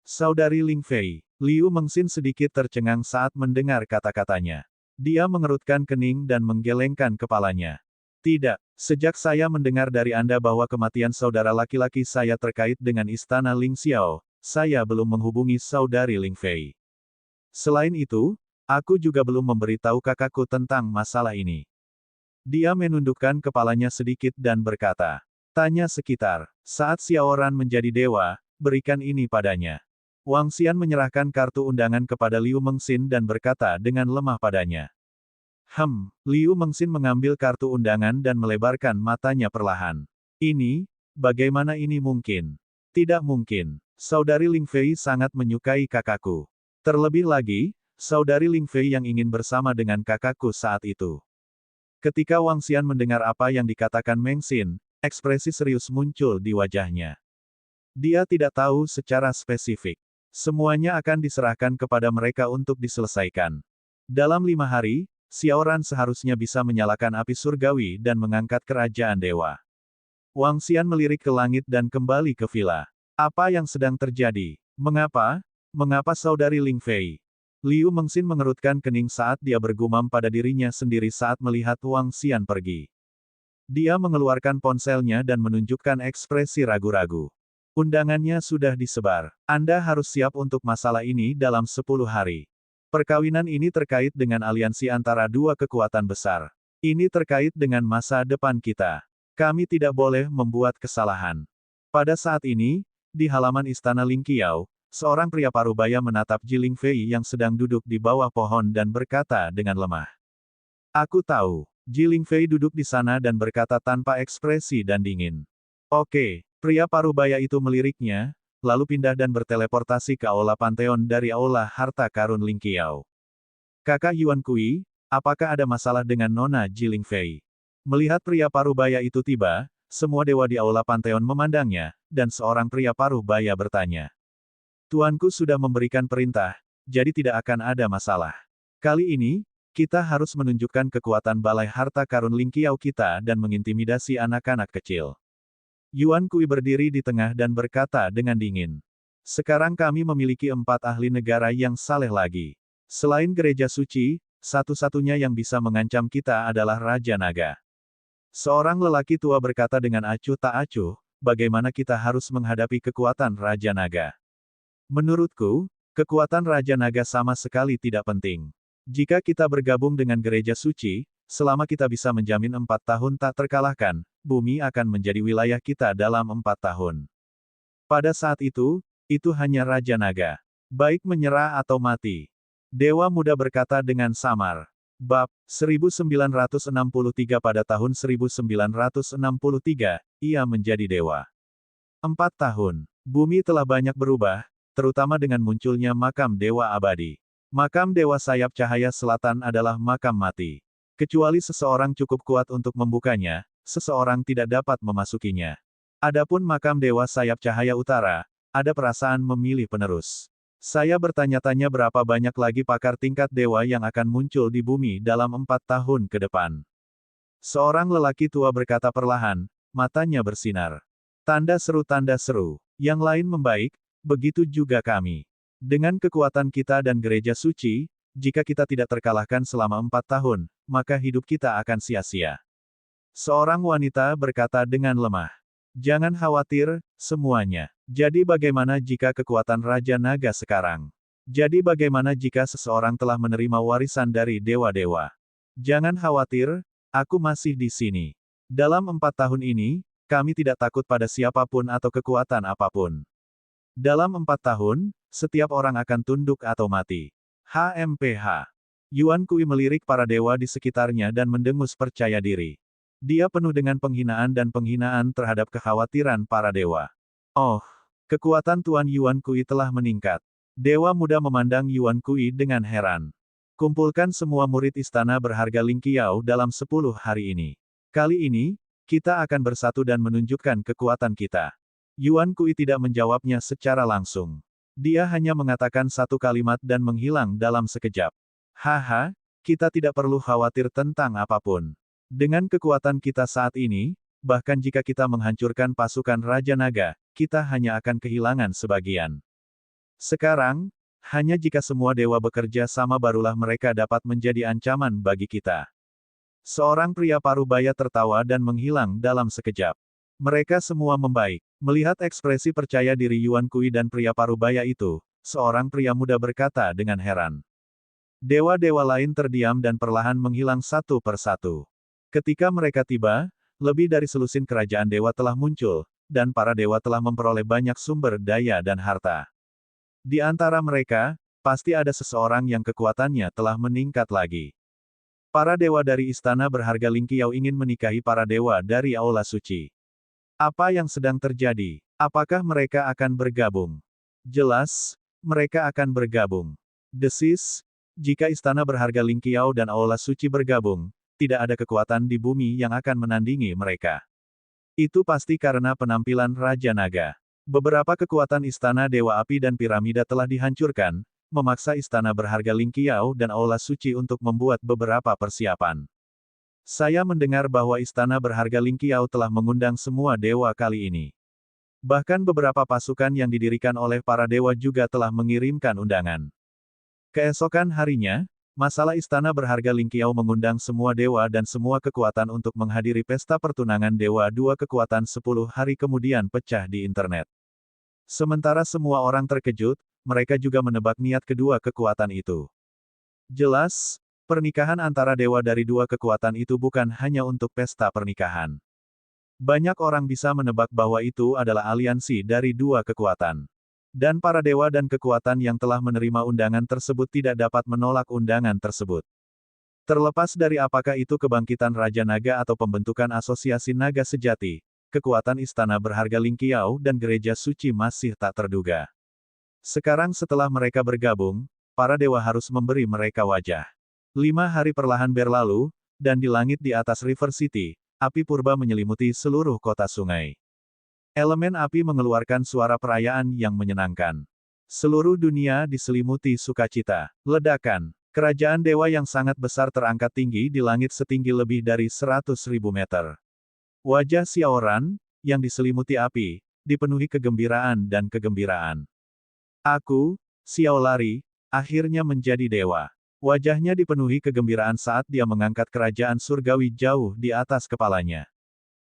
Saudari Ling Fei, Liu Mengxin sedikit tercengang saat mendengar kata-katanya. Dia mengerutkan kening dan menggelengkan kepalanya. Tidak, sejak saya mendengar dari Anda bahwa kematian saudara laki-laki saya terkait dengan istana Ling Xiao, saya belum menghubungi saudari Ling Fei. Selain itu, aku juga belum memberitahu kakakku tentang masalah ini. Dia menundukkan kepalanya sedikit dan berkata, tanya sekitar, saat Xiaoran menjadi dewa, berikan ini padanya. Wang Xian menyerahkan kartu undangan kepada Liu Mengxin dan berkata dengan lemah padanya. Liu Mengxin mengambil kartu undangan dan melebarkan matanya perlahan. Ini, bagaimana ini mungkin? Tidak mungkin. Saudari Ling Fei sangat menyukai kakakku. Terlebih lagi, saudari Ling Fei yang ingin bersama dengan kakakku saat itu. Ketika Wang Xian mendengar apa yang dikatakan Meng Xin, ekspresi serius muncul di wajahnya. Dia tidak tahu secara spesifik. Semuanya akan diserahkan kepada mereka untuk diselesaikan. Dalam 5 hari, Xiaoran seharusnya bisa menyalakan api surgawi dan mengangkat kerajaan dewa. Wang Xian melirik ke langit dan kembali ke villa. Apa yang sedang terjadi? Mengapa? Mengapa saudari Ling Fei? Liu Mengxin mengerutkan kening saat dia bergumam pada dirinya sendiri saat melihat Wang Xian pergi. Dia mengeluarkan ponselnya dan menunjukkan ekspresi ragu-ragu. Undangannya sudah disebar. Anda harus siap untuk masalah ini dalam 10 hari. Perkawinan ini terkait dengan aliansi antara dua kekuatan besar. Ini terkait dengan masa depan kita. Kami tidak boleh membuat kesalahan. Pada saat ini, di halaman istana Ling Qiao, seorang pria parubaya menatap Jiling Fei yang sedang duduk di bawah pohon dan berkata dengan lemah. Aku tahu. Jiling Fei duduk di sana dan berkata tanpa ekspresi dan dingin. Oke, pria parubaya itu meliriknya, lalu pindah dan berteleportasi ke aula Pantheon dari aula harta karun Ling Qiao. Kakak Yuan Kui, apakah ada masalah dengan Nona Jiling Fei? Melihat pria parubaya itu tiba, semua dewa di aula Pantheon memandangnya, dan seorang pria parubaya bertanya. Tuanku sudah memberikan perintah, jadi tidak akan ada masalah. Kali ini, kita harus menunjukkan kekuatan balai harta karun Ling Qiao kita dan mengintimidasi anak-anak kecil. Yuan Kui berdiri di tengah dan berkata dengan dingin. Sekarang kami memiliki 4 ahli negara yang saleh lagi. Selain gereja suci, satu-satunya yang bisa mengancam kita adalah Raja Naga. Seorang lelaki tua berkata dengan acuh tak acuh, bagaimana kita harus menghadapi kekuatan Raja Naga? Menurutku, kekuatan Raja Naga sama sekali tidak penting. Jika kita bergabung dengan gereja suci, selama kita bisa menjamin 4 tahun tak terkalahkan, bumi akan menjadi wilayah kita dalam 4 tahun. Pada saat itu hanya Raja Naga. Baik menyerah atau mati. Dewa Muda berkata dengan samar. Bab 1963 pada tahun 1963, ia menjadi dewa. 4 tahun. Bumi telah banyak berubah, terutama dengan munculnya makam Dewa Abadi. Makam Dewa Sayap Cahaya Selatan adalah makam mati. Kecuali seseorang cukup kuat untuk membukanya, seseorang tidak dapat memasukinya. Adapun makam Dewa Sayap Cahaya Utara, ada perasaan memilih penerus. Saya bertanya-tanya berapa banyak lagi pakar tingkat dewa yang akan muncul di bumi dalam 4 tahun ke depan. Seorang lelaki tua berkata perlahan, matanya bersinar. Tanda seru, yang lain membaik, begitu juga kami. Dengan kekuatan kita dan gereja suci, jika kita tidak terkalahkan selama 4 tahun, maka hidup kita akan sia-sia. Seorang wanita berkata dengan lemah. Jangan khawatir, semuanya. Jadi bagaimana jika kekuatan Raja Naga sekarang? Jadi bagaimana jika seseorang telah menerima warisan dari dewa-dewa? Jangan khawatir, aku masih di sini. Dalam 4 tahun ini, kami tidak takut pada siapapun atau kekuatan apapun. Dalam 4 tahun, setiap orang akan tunduk atau mati. HMPH. Yuan Kui melirik para dewa di sekitarnya dan mendengus percaya diri. Dia penuh dengan penghinaan dan penghinaan terhadap kekhawatiran para dewa. Oh, kekuatan Tuan Yuan Kui telah meningkat. Dewa muda memandang Yuan Kui dengan heran. Kumpulkan semua murid istana berharga Ling Qiao dalam 10 hari ini. Kali ini, kita akan bersatu dan menunjukkan kekuatan kita. Yuan Kui tidak menjawabnya secara langsung. Dia hanya mengatakan satu kalimat dan menghilang dalam sekejap. Haha, kita tidak perlu khawatir tentang apapun. Dengan kekuatan kita saat ini, bahkan jika kita menghancurkan pasukan Raja Naga, kita hanya akan kehilangan sebagian. Sekarang, hanya jika semua dewa bekerja sama barulah mereka dapat menjadi ancaman bagi kita. Seorang pria parubaya tertawa dan menghilang dalam sekejap. Mereka semua membaik. Melihat ekspresi percaya diri Yuan Kui dan pria parubaya itu, seorang pria muda berkata dengan heran. Dewa-dewa lain terdiam dan perlahan menghilang satu persatu. Ketika mereka tiba, lebih dari selusin kerajaan dewa telah muncul, dan para dewa telah memperoleh banyak sumber daya dan harta. Di antara mereka, pasti ada seseorang yang kekuatannya telah meningkat lagi. Para dewa dari istana berharga Ling Qiao ingin menikahi para dewa dari Aula Suci. Apa yang sedang terjadi? Apakah mereka akan bergabung? Jelas, mereka akan bergabung. Desis, jika istana berharga Ling Qiao dan Aula Suci bergabung, tidak ada kekuatan di bumi yang akan menandingi mereka. Itu pasti karena penampilan Raja Naga. Beberapa kekuatan istana Dewa Api dan Piramida telah dihancurkan, memaksa istana berharga Ling Qiao dan Aula Suci untuk membuat beberapa persiapan. Saya mendengar bahwa istana berharga Ling Qiao telah mengundang semua dewa kali ini. Bahkan beberapa pasukan yang didirikan oleh para dewa juga telah mengirimkan undangan. Keesokan harinya, masalah istana berharga Ling Qiao mengundang semua dewa dan semua kekuatan untuk menghadiri pesta pertunangan dewa. Dua kekuatan 10 hari kemudian pecah di internet. Sementara semua orang terkejut, mereka juga menebak niat kedua kekuatan itu. Jelas, pernikahan antara dewa dari dua kekuatan itu bukan hanya untuk pesta pernikahan. Banyak orang bisa menebak bahwa itu adalah aliansi dari dua kekuatan. Dan para dewa dan kekuatan yang telah menerima undangan tersebut tidak dapat menolak undangan tersebut. Terlepas dari apakah itu kebangkitan Raja Naga atau pembentukan asosiasi naga sejati, kekuatan istana berharga Ling Qiao dan gereja suci masih tak terduga. Sekarang setelah mereka bergabung, para dewa harus memberi mereka wajah. 5 hari perlahan berlalu, dan di langit di atas River City, api purba menyelimuti seluruh kota sungai. Elemen api mengeluarkan suara perayaan yang menyenangkan. Seluruh dunia diselimuti sukacita. Ledakan. Kerajaan dewa yang sangat besar terangkat tinggi di langit setinggi lebih dari 100.000 meter. Wajah Xiaoran, yang diselimuti api, dipenuhi kegembiraan dan kegembiraan. Aku, Xiaolari, akhirnya menjadi dewa. Wajahnya dipenuhi kegembiraan saat dia mengangkat kerajaan surgawi jauh di atas kepalanya.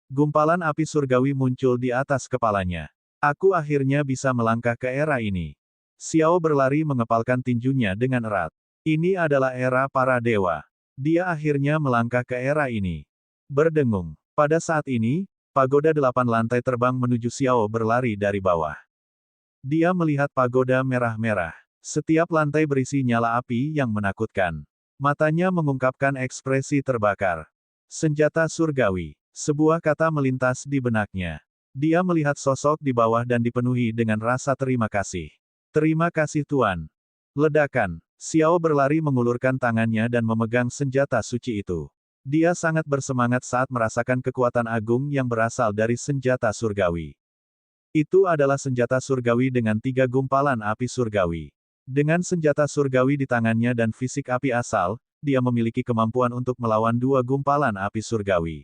Gumpalan api surgawi muncul di atas kepalanya. Aku akhirnya bisa melangkah ke era ini. Xiao berlari mengepalkan tinjunya dengan erat. Ini adalah era para dewa. Dia akhirnya melangkah ke era ini. Berdengung. Pada saat ini, pagoda 8 lantai terbang menuju Xiao berlari dari bawah. Dia melihat pagoda merah-merah. Setiap lantai berisi nyala api yang menakutkan. Matanya mengungkapkan ekspresi terbakar. Senjata surgawi. Sebuah kata melintas di benaknya. Dia melihat sosok di bawah dan dipenuhi dengan rasa terima kasih. Terima kasih Tuan. Ledakan. Xiao berlari mengulurkan tangannya dan memegang senjata suci itu. Dia sangat bersemangat saat merasakan kekuatan agung yang berasal dari senjata surgawi. Itu adalah senjata surgawi dengan 3 gumpalan api surgawi. Dengan senjata surgawi di tangannya dan fisik api asal, dia memiliki kemampuan untuk melawan 2 gumpalan api surgawi.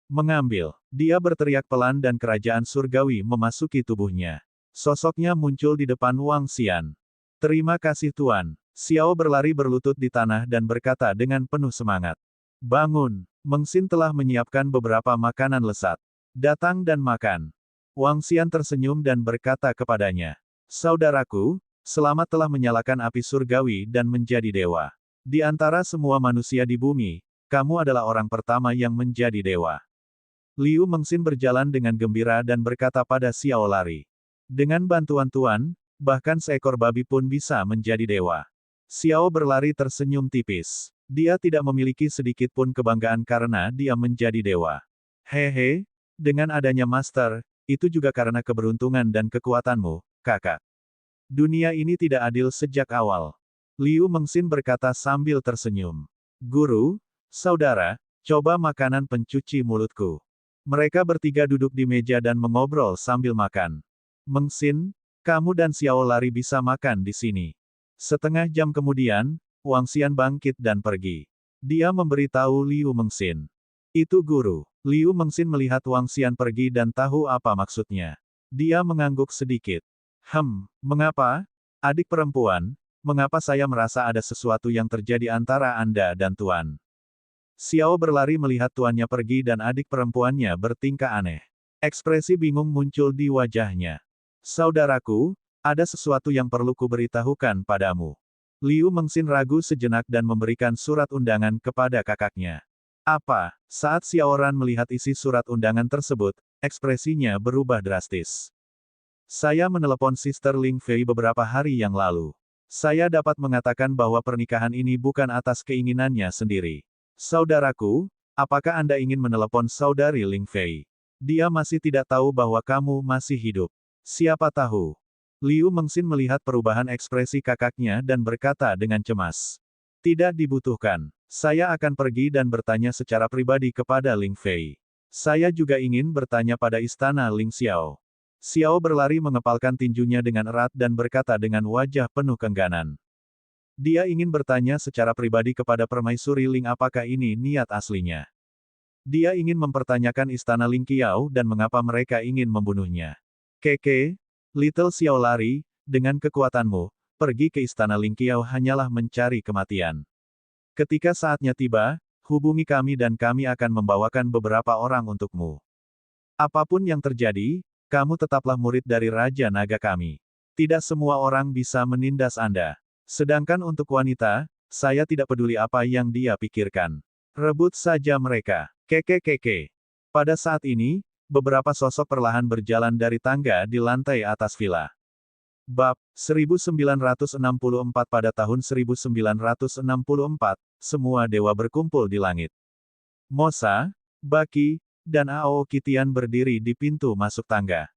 Mengambil. Dia berteriak pelan dan kerajaan surgawi memasuki tubuhnya. Sosoknya muncul di depan Wang Xian. Terima kasih Tuan. Xiao berlari berlutut di tanah dan berkata dengan penuh semangat. Bangun. Meng Xin telah menyiapkan beberapa makanan lesat. Datang dan makan. Wang Xian tersenyum dan berkata kepadanya. Saudaraku, selamat telah menyalakan api surgawi dan menjadi dewa. Di antara semua manusia di bumi, kamu adalah orang pertama yang menjadi dewa. Liu Meng Xin berjalan dengan gembira dan berkata pada Xiao Lari. Dengan bantuan Tuan, bahkan seekor babi pun bisa menjadi dewa. Xiao berlari tersenyum tipis. Dia tidak memiliki sedikit pun kebanggaan karena dia menjadi dewa. Hehe, dengan adanya Master, itu juga karena keberuntungan dan kekuatanmu, kakak. Dunia ini tidak adil sejak awal. Liu Mengxin berkata sambil tersenyum. Guru, saudara, coba makanan pencuci mulutku. Mereka bertiga duduk di meja dan mengobrol sambil makan. Mengxin, kamu dan Xiao Lari bisa makan di sini. Setengah jam kemudian, Wang Xian bangkit dan pergi. Dia memberitahu Liu Mengxin. Itu guru. Liu Mengxin melihat Wang Xian pergi dan tahu apa maksudnya. Dia mengangguk sedikit. Mengapa? Adik perempuan, mengapa saya merasa ada sesuatu yang terjadi antara Anda dan Tuan? Xiao berlari melihat tuannya pergi dan adik perempuannya bertingkah aneh. Ekspresi bingung muncul di wajahnya. Saudaraku, ada sesuatu yang perlu kuberitahukan padamu. Liu Mengxin ragu sejenak dan memberikan surat undangan kepada kakaknya. Apa? Saat Xiaoran melihat isi surat undangan tersebut, ekspresinya berubah drastis. Saya menelepon Sister Ling Fei beberapa hari yang lalu. Saya dapat mengatakan bahwa pernikahan ini bukan atas keinginannya sendiri. Saudaraku, apakah Anda ingin menelepon saudari Ling Fei? Dia masih tidak tahu bahwa kamu masih hidup. Siapa tahu? Liu Mengxin melihat perubahan ekspresi kakaknya dan berkata dengan cemas. Tidak dibutuhkan. Saya akan pergi dan bertanya secara pribadi kepada Ling Fei. Saya juga ingin bertanya pada istana Ling Xiao. Xiao berlari mengepalkan tinjunya dengan erat dan berkata dengan wajah penuh keengganan. Dia ingin bertanya secara pribadi kepada Permaisuri Ling apakah ini niat aslinya. Dia ingin mempertanyakan istana Ling Qiao dan mengapa mereka ingin membunuhnya. Keke, Little Xiao Lari, dengan kekuatanmu, pergi ke istana Ling Qiao hanyalah mencari kematian. Ketika saatnya tiba, hubungi kami dan kami akan membawakan beberapa orang untukmu. Apapun yang terjadi, kamu tetaplah murid dari Raja Naga kami. Tidak semua orang bisa menindas Anda. Sedangkan untuk wanita, saya tidak peduli apa yang dia pikirkan. Rebut saja mereka. Keke. Pada saat ini, beberapa sosok perlahan berjalan dari tangga di lantai atas villa. Bab 1964 pada tahun 1964, semua dewa berkumpul di langit. Mosa, Baki, dan Ao Qitian berdiri di pintu masuk tangga.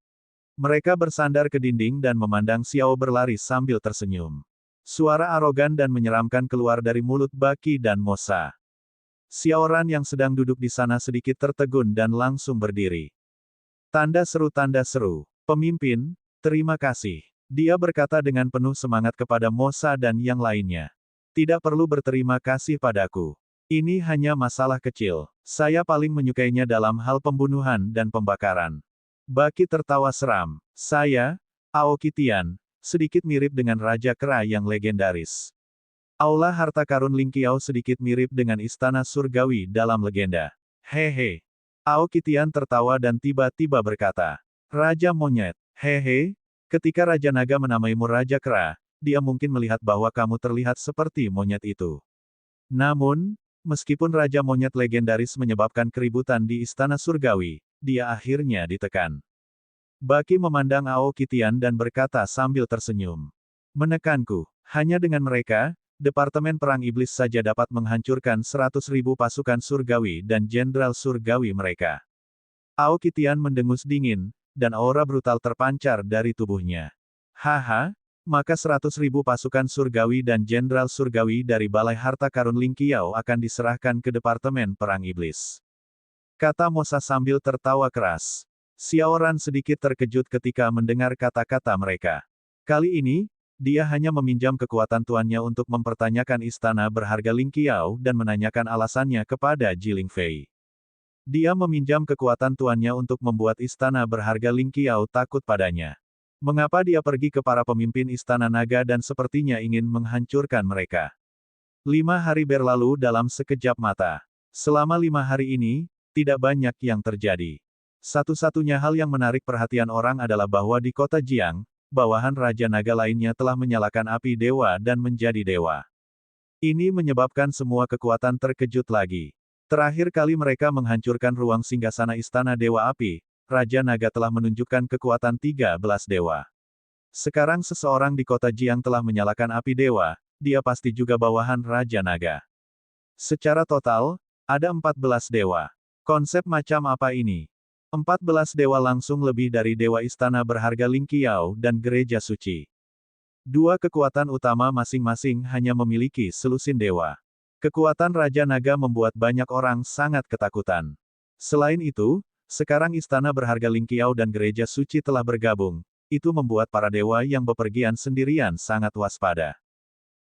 Mereka bersandar ke dinding dan memandang Xiao berlari sambil tersenyum. Suara arogan dan menyeramkan keluar dari mulut Baki dan Mosa. Xiaoran yang sedang duduk di sana sedikit tertegun dan langsung berdiri. Tanda seru. Pemimpin, terima kasih. Dia berkata dengan penuh semangat kepada Mosa dan yang lainnya. Tidak perlu berterima kasih padaku. Ini hanya masalah kecil. Saya paling menyukainya dalam hal pembunuhan dan pembakaran. Baki tertawa seram. Saya, Ao Qitian, sedikit mirip dengan Raja Kera yang legendaris. Aula harta karun Ling Qiao sedikit mirip dengan istana surgawi dalam legenda. Hehe. Ao Qitian tertawa dan tiba-tiba berkata. Raja Monyet. Hehe. Ketika Raja Naga menamaimu Raja Kera, dia mungkin melihat bahwa kamu terlihat seperti monyet itu. Namun, meskipun Raja Monyet legendaris menyebabkan keributan di Istana Surgawi, dia akhirnya ditekan. Baki memandang Ao Qitian dan berkata sambil tersenyum. Menekanku, hanya dengan mereka, Departemen Perang Iblis saja dapat menghancurkan 100.000 pasukan Surgawi dan Jenderal Surgawi mereka. Ao Qitian mendengus dingin, dan aura brutal terpancar dari tubuhnya. Haha. Maka 100.000 pasukan Surgawi dan Jenderal Surgawi dari Balai Harta Karun Ling Qiao akan diserahkan ke Departemen Perang Iblis. Kata Mosa sambil tertawa keras. Xiaoran sedikit terkejut ketika mendengar kata-kata mereka. Kali ini, dia hanya meminjam kekuatan tuannya untuk mempertanyakan istana berharga Ling Qiao dan menanyakan alasannya kepada Ji Ling Fei. Dia meminjam kekuatan tuannya untuk membuat istana berharga Ling Qiao takut padanya. Mengapa dia pergi ke para pemimpin Istana Naga dan sepertinya ingin menghancurkan mereka? 5 hari berlalu dalam sekejap mata. Selama 5 hari ini, tidak banyak yang terjadi. Satu-satunya hal yang menarik perhatian orang adalah bahwa di kota Jiang, bawahan Raja Naga lainnya telah menyalakan api dewa dan menjadi dewa. Ini menyebabkan semua kekuatan terkejut lagi. Terakhir kali mereka menghancurkan ruang singgasana Istana Dewa Api, Raja Naga telah menunjukkan kekuatan 13 dewa. Sekarang seseorang di kota Jiang telah menyalakan api dewa, dia pasti juga bawahan Raja Naga. Secara total, ada 14 dewa. Konsep macam apa ini? 14 dewa langsung lebih dari dewa istana berharga Ling Qiao dan gereja suci. Dua kekuatan utama masing-masing hanya memiliki selusin dewa. Kekuatan Raja Naga membuat banyak orang sangat ketakutan. Selain itu, sekarang istana berharga Ling Qiao dan gereja suci telah bergabung. Itu membuat para dewa yang bepergian sendirian sangat waspada.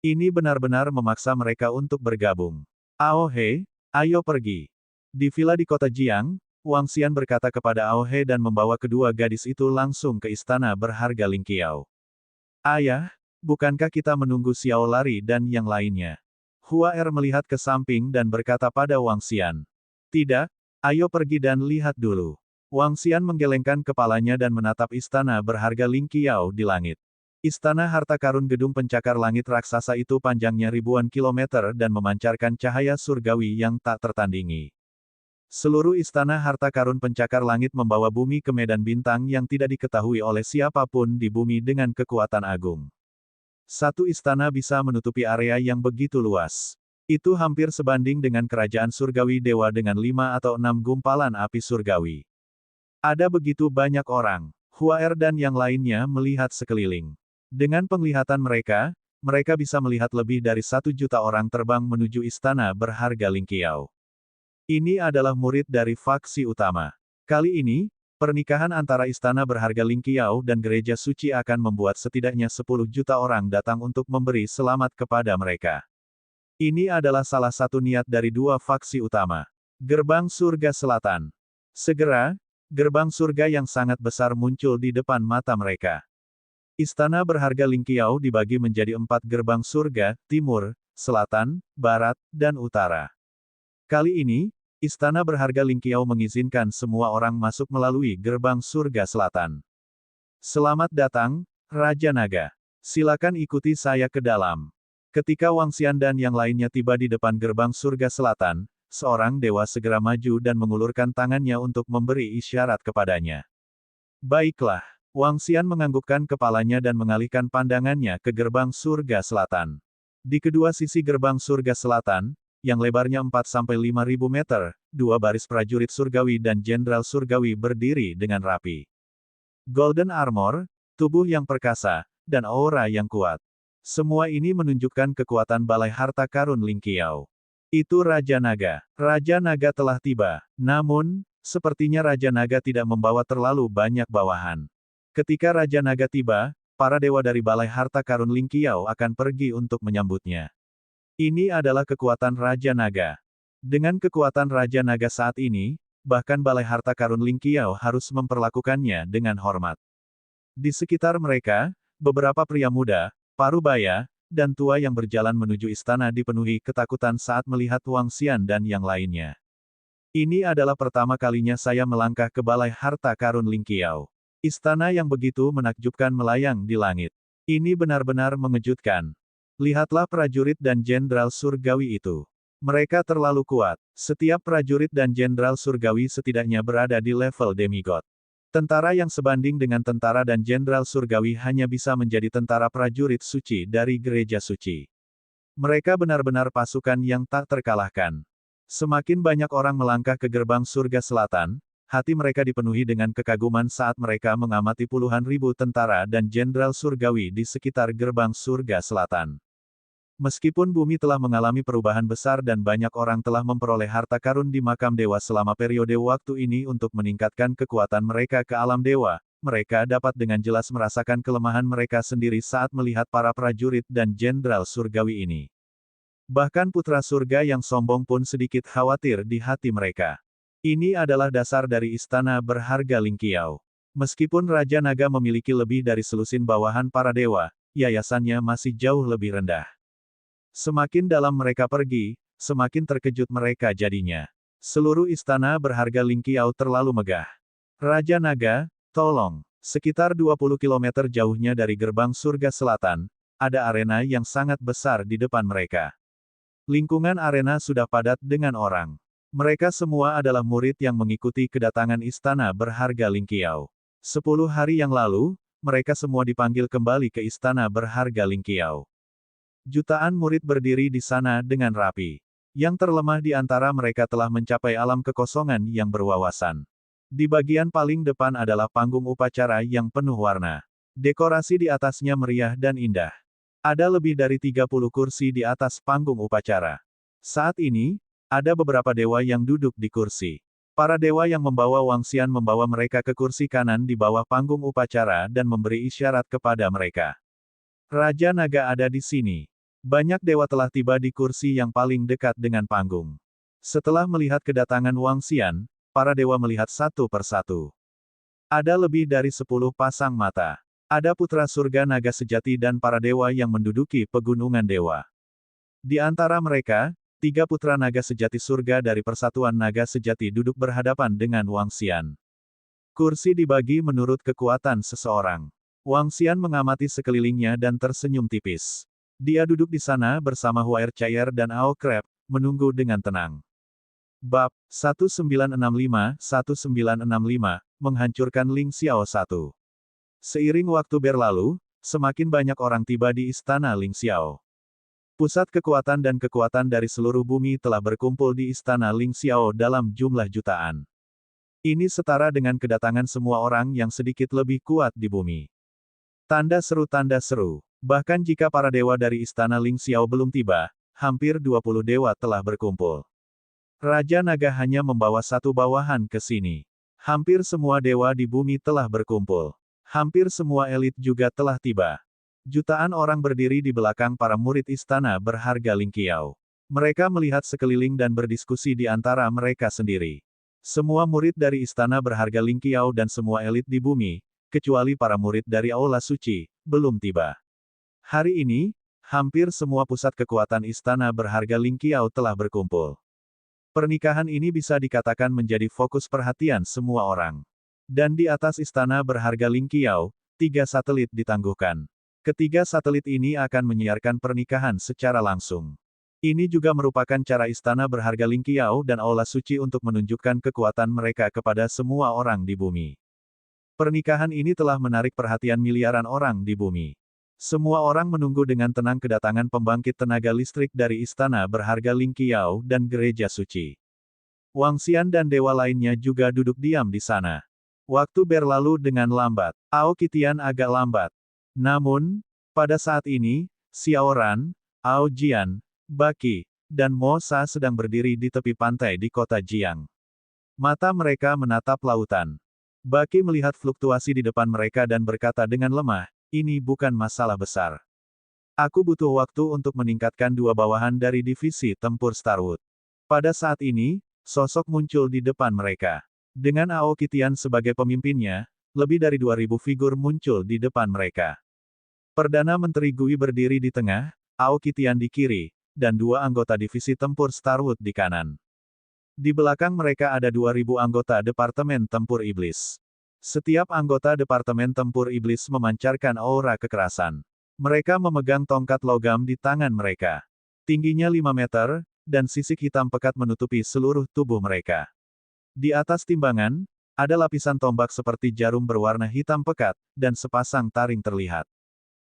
Ini benar-benar memaksa mereka untuk bergabung. Ao He, ayo pergi. Di villa di kota Jiang, Wang Xian berkata kepada Ao He dan membawa kedua gadis itu langsung ke istana berharga Ling Qiao. Ayah, bukankah kita menunggu Xiao Lari dan yang lainnya? Hua Er melihat ke samping dan berkata pada Wang Xian. Tidak, ayo pergi dan lihat dulu. Wang Xian menggelengkan kepalanya dan menatap istana berharga Ling Qiao di langit. Istana harta karun gedung pencakar langit raksasa itu panjangnya ribuan kilometer dan memancarkan cahaya surgawi yang tak tertandingi. Seluruh istana harta karun pencakar langit membawa bumi ke medan bintang yang tidak diketahui oleh siapapun di bumi dengan kekuatan agung. Satu istana bisa menutupi area yang begitu luas. Itu hampir sebanding dengan kerajaan surgawi dewa dengan 5 atau 6 gumpalan api surgawi. Ada begitu banyak orang. Hua Er dan yang lainnya melihat sekeliling. Dengan penglihatan mereka, mereka bisa melihat lebih dari 1 juta orang terbang menuju istana berharga Ling Qiao. Ini adalah murid dari faksi utama. Kali ini, pernikahan antara istana berharga Ling Qiao dan gereja suci akan membuat setidaknya 10 juta orang datang untuk memberi selamat kepada mereka. Ini adalah salah satu niat dari dua faksi utama. Gerbang surga selatan. Segera, gerbang surga yang sangat besar muncul di depan mata mereka. Istana berharga Ling Qiao dibagi menjadi 4 gerbang surga, timur, selatan, barat, dan utara. Kali ini, istana berharga Ling Qiao mengizinkan semua orang masuk melalui gerbang surga selatan. Selamat datang, Raja Naga. Silakan ikuti saya ke dalam. Ketika Wang Xian dan yang lainnya tiba di depan gerbang surga selatan, seorang dewa segera maju dan mengulurkan tangannya untuk memberi isyarat kepadanya. Baiklah, Wang Xian menganggukkan kepalanya dan mengalihkan pandangannya ke gerbang surga selatan. Di kedua sisi gerbang surga selatan, yang lebarnya 4-5 ribu meter, 2 baris prajurit surgawi dan jenderal surgawi berdiri dengan rapi. Golden armor, tubuh yang perkasa, dan aura yang kuat. Semua ini menunjukkan kekuatan balai harta karun Ling Qiao. Itu Raja Naga. Raja Naga telah tiba. Namun, sepertinya Raja Naga tidak membawa terlalu banyak bawahan. Ketika Raja Naga tiba, para dewa dari balai harta karun Ling Qiao akan pergi untuk menyambutnya. Ini adalah kekuatan Raja Naga. Dengan kekuatan Raja Naga saat ini, bahkan balai harta karun Ling Qiao harus memperlakukannya dengan hormat. Di sekitar mereka, beberapa pria muda, parubaya, dan tua yang berjalan menuju istana dipenuhi ketakutan saat melihat Wang Xian dan yang lainnya. Ini adalah pertama kalinya saya melangkah ke balai harta karun Ling Qiao. Istana yang begitu menakjubkan melayang di langit. Ini benar-benar mengejutkan. Lihatlah prajurit dan jenderal surgawi itu. Mereka terlalu kuat. Setiap prajurit dan jenderal surgawi setidaknya berada di level demigod. Tentara yang sebanding dengan tentara dan jenderal surgawi hanya bisa menjadi tentara prajurit suci dari gereja suci. Mereka benar-benar pasukan yang tak terkalahkan. Semakin banyak orang melangkah ke gerbang surga selatan, hati mereka dipenuhi dengan kekaguman saat mereka mengamati puluhan ribu tentara dan jenderal surgawi di sekitar gerbang surga selatan. Meskipun bumi telah mengalami perubahan besar dan banyak orang telah memperoleh harta karun di makam dewa selama periode waktu ini untuk meningkatkan kekuatan mereka ke alam dewa, mereka dapat dengan jelas merasakan kelemahan mereka sendiri saat melihat para prajurit dan jenderal surgawi ini. Bahkan putra surga yang sombong pun sedikit khawatir di hati mereka. Ini adalah dasar dari istana berharga Ling Qiao. Meskipun Raja Naga memiliki lebih dari selusin bawahan para dewa, yayasannya masih jauh lebih rendah. Semakin dalam mereka pergi, semakin terkejut mereka jadinya. Seluruh istana berharga Ling Qiao terlalu megah. Raja Naga, tolong. Sekitar 20 km jauhnya dari gerbang surga selatan, ada arena yang sangat besar di depan mereka. Lingkungan arena sudah padat dengan orang. Mereka semua adalah murid yang mengikuti kedatangan istana berharga Ling Qiao. 10 hari yang lalu, mereka semua dipanggil kembali ke istana berharga Ling Qiao. Jutaan murid berdiri di sana dengan rapi. Yang terlemah di antara mereka telah mencapai alam kekosongan yang berwawasan. Di bagian paling depan adalah panggung upacara yang penuh warna. Dekorasi di atasnya meriah dan indah. Ada lebih dari 30 kursi di atas panggung upacara. Saat ini, ada beberapa dewa yang duduk di kursi. Para dewa yang membawa Wangxian membawa mereka ke kursi kanan di bawah panggung upacara dan memberi isyarat kepada mereka. Raja Naga ada di sini. Banyak dewa telah tiba di kursi yang paling dekat dengan panggung. Setelah melihat kedatangan Wangxian, para dewa melihat satu persatu. Ada lebih dari 10 pasang mata. Ada putra surga naga sejati dan para dewa yang menduduki pegunungan dewa. Di antara mereka, 3 putra naga sejati surga dari persatuan naga sejati duduk berhadapan dengan Wangxian. Kursi dibagi menurut kekuatan seseorang. Wangxian mengamati sekelilingnya dan tersenyum tipis. Dia duduk di sana bersama Huaer Cair dan Ao Crab, menunggu dengan tenang. Bab 1965-1965, menghancurkan Ling Xiao 1. Seiring waktu berlalu, semakin banyak orang tiba di istana Ling Xiao. Pusat kekuatan dan kekuatan dari seluruh bumi telah berkumpul di istana Ling Xiao dalam jumlah jutaan. Ini setara dengan kedatangan semua orang yang sedikit lebih kuat di bumi. Tanda seru. Bahkan jika para dewa dari istana Ling Xiao belum tiba, hampir 20 dewa telah berkumpul. Raja Naga hanya membawa satu bawahan ke sini. Hampir semua dewa di bumi telah berkumpul. Hampir semua elit juga telah tiba. Jutaan orang berdiri di belakang para murid istana berharga Ling Qiao. Mereka melihat sekeliling dan berdiskusi di antara mereka sendiri. Semua murid dari istana berharga Ling Qiao dan semua elit di bumi, kecuali para murid dari Aula Suci, belum tiba. Hari ini, hampir semua pusat kekuatan istana berharga Ling Qiao telah berkumpul. Pernikahan ini bisa dikatakan menjadi fokus perhatian semua orang. Dan di atas istana berharga Ling Qiao, 3 satelit ditangguhkan. Ketiga satelit ini akan menyiarkan pernikahan secara langsung. Ini juga merupakan cara istana berharga Ling Qiao dan Aula Suci untuk menunjukkan kekuatan mereka kepada semua orang di bumi. Pernikahan ini telah menarik perhatian miliaran orang di bumi. Semua orang menunggu dengan tenang kedatangan pembangkit tenaga listrik dari istana berharga Ling Qiao dan gereja suci. Wangxian dan dewa lainnya juga duduk diam di sana. Waktu berlalu dengan lambat. Ao Qitian agak lambat. Namun, pada saat ini, Xiao Ran, Ao Jian, Baqi, dan Mo Sa sedang berdiri di tepi pantai di kota Jiang. Mata mereka menatap lautan. Baqi melihat fluktuasi di depan mereka dan berkata dengan lemah, ini bukan masalah besar. Aku butuh waktu untuk meningkatkan 2 bawahan dari divisi tempur Starwood. Pada saat ini, sosok muncul di depan mereka. Dengan Ao Qitian sebagai pemimpinnya, lebih dari 2000 figur muncul di depan mereka. Perdana Menteri Gui berdiri di tengah, Ao Qitian di kiri, dan 2 anggota divisi tempur Starwood di kanan. Di belakang mereka ada 2000 anggota Departemen Tempur Iblis. Setiap anggota Departemen Tempur Iblis memancarkan aura kekerasan. Mereka memegang tongkat logam di tangan mereka. Tingginya 5 meter, dan sisik hitam pekat menutupi seluruh tubuh mereka. Di atas timbangan, ada lapisan tombak seperti jarum berwarna hitam pekat, dan sepasang taring terlihat.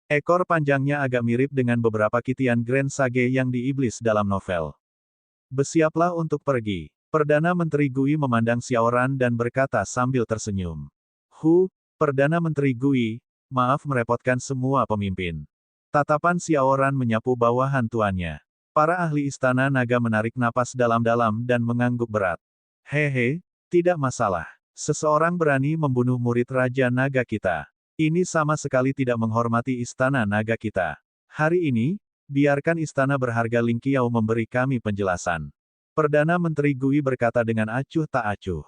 Ekor panjangnya agak mirip dengan beberapa kitian Grand Sage yang di Iblis dalam novel. Bersiaplah untuk pergi. Perdana Menteri Gui memandang Xiao Ran dan berkata sambil tersenyum. Perdana Menteri Gui, maaf merepotkan semua pemimpin. Tatapan Xiao Ran menyapu bawahan tuannya. Para ahli istana naga menarik napas dalam-dalam dan mengangguk berat. Hehe, tidak masalah. Seseorang berani membunuh murid Raja Naga kita. Ini sama sekali tidak menghormati istana naga kita. Hari ini, biarkan istana berharga Ling Qiao memberi kami penjelasan. Perdana Menteri Gui berkata dengan acuh tak acuh.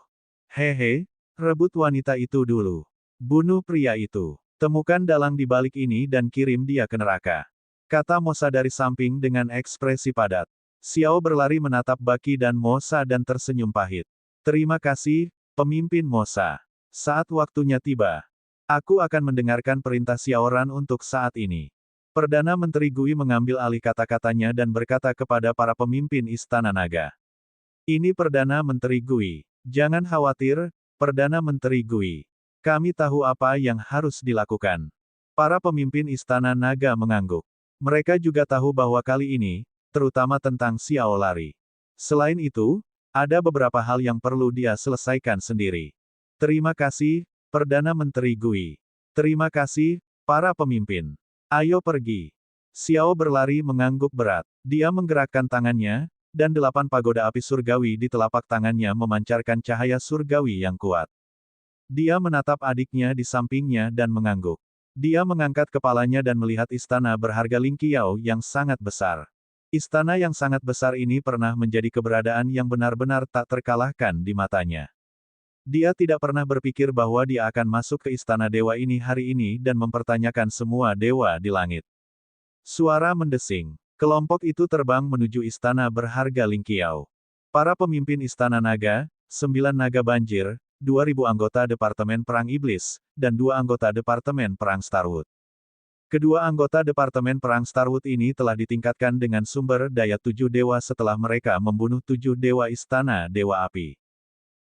Hehe, rebut wanita itu dulu. Bunuh pria itu. Temukan dalang di balik ini dan kirim dia ke neraka. Kata Mo Sa dari samping dengan ekspresi padat. Xiao berlari menatap Baqi dan Mo Sa dan tersenyum pahit. Terima kasih, pemimpin Mo Sa. Saat waktunya tiba. Aku akan mendengarkan perintah Xiao Ran untuk saat ini. Perdana Menteri Gui mengambil alih kata-katanya dan berkata kepada para pemimpin Istana Naga. Ini Perdana Menteri Gui. Jangan khawatir, Perdana Menteri Gui. Kami tahu apa yang harus dilakukan. Para pemimpin Istana Naga mengangguk. Mereka juga tahu bahwa kali ini, terutama tentang Xiao lari. Selain itu, ada beberapa hal yang perlu dia selesaikan sendiri. Terima kasih, Perdana Menteri Gui. Terima kasih, para pemimpin. Ayo pergi. Xiao berlari mengangguk berat. Dia menggerakkan tangannya, dan 8 pagoda api surgawi di telapak tangannya memancarkan cahaya surgawi yang kuat. Dia menatap adiknya di sampingnya dan mengangguk. Dia mengangkat kepalanya dan melihat istana berharga Ling Qiao yang sangat besar. Istana yang sangat besar ini pernah menjadi keberadaan yang benar-benar tak terkalahkan di matanya. Dia tidak pernah berpikir bahwa dia akan masuk ke istana dewa ini hari ini dan mempertanyakan semua dewa di langit. Suara mendesing. Kelompok itu terbang menuju istana berharga Ling Qiao. Para pemimpin istana naga, 9 naga banjir, 2.000 anggota Departemen Perang Iblis, dan 2 anggota Departemen Perang Starwood. Kedua anggota Departemen Perang Starwood ini telah ditingkatkan dengan sumber daya 7 dewa setelah mereka membunuh 7 dewa istana Dewa Api.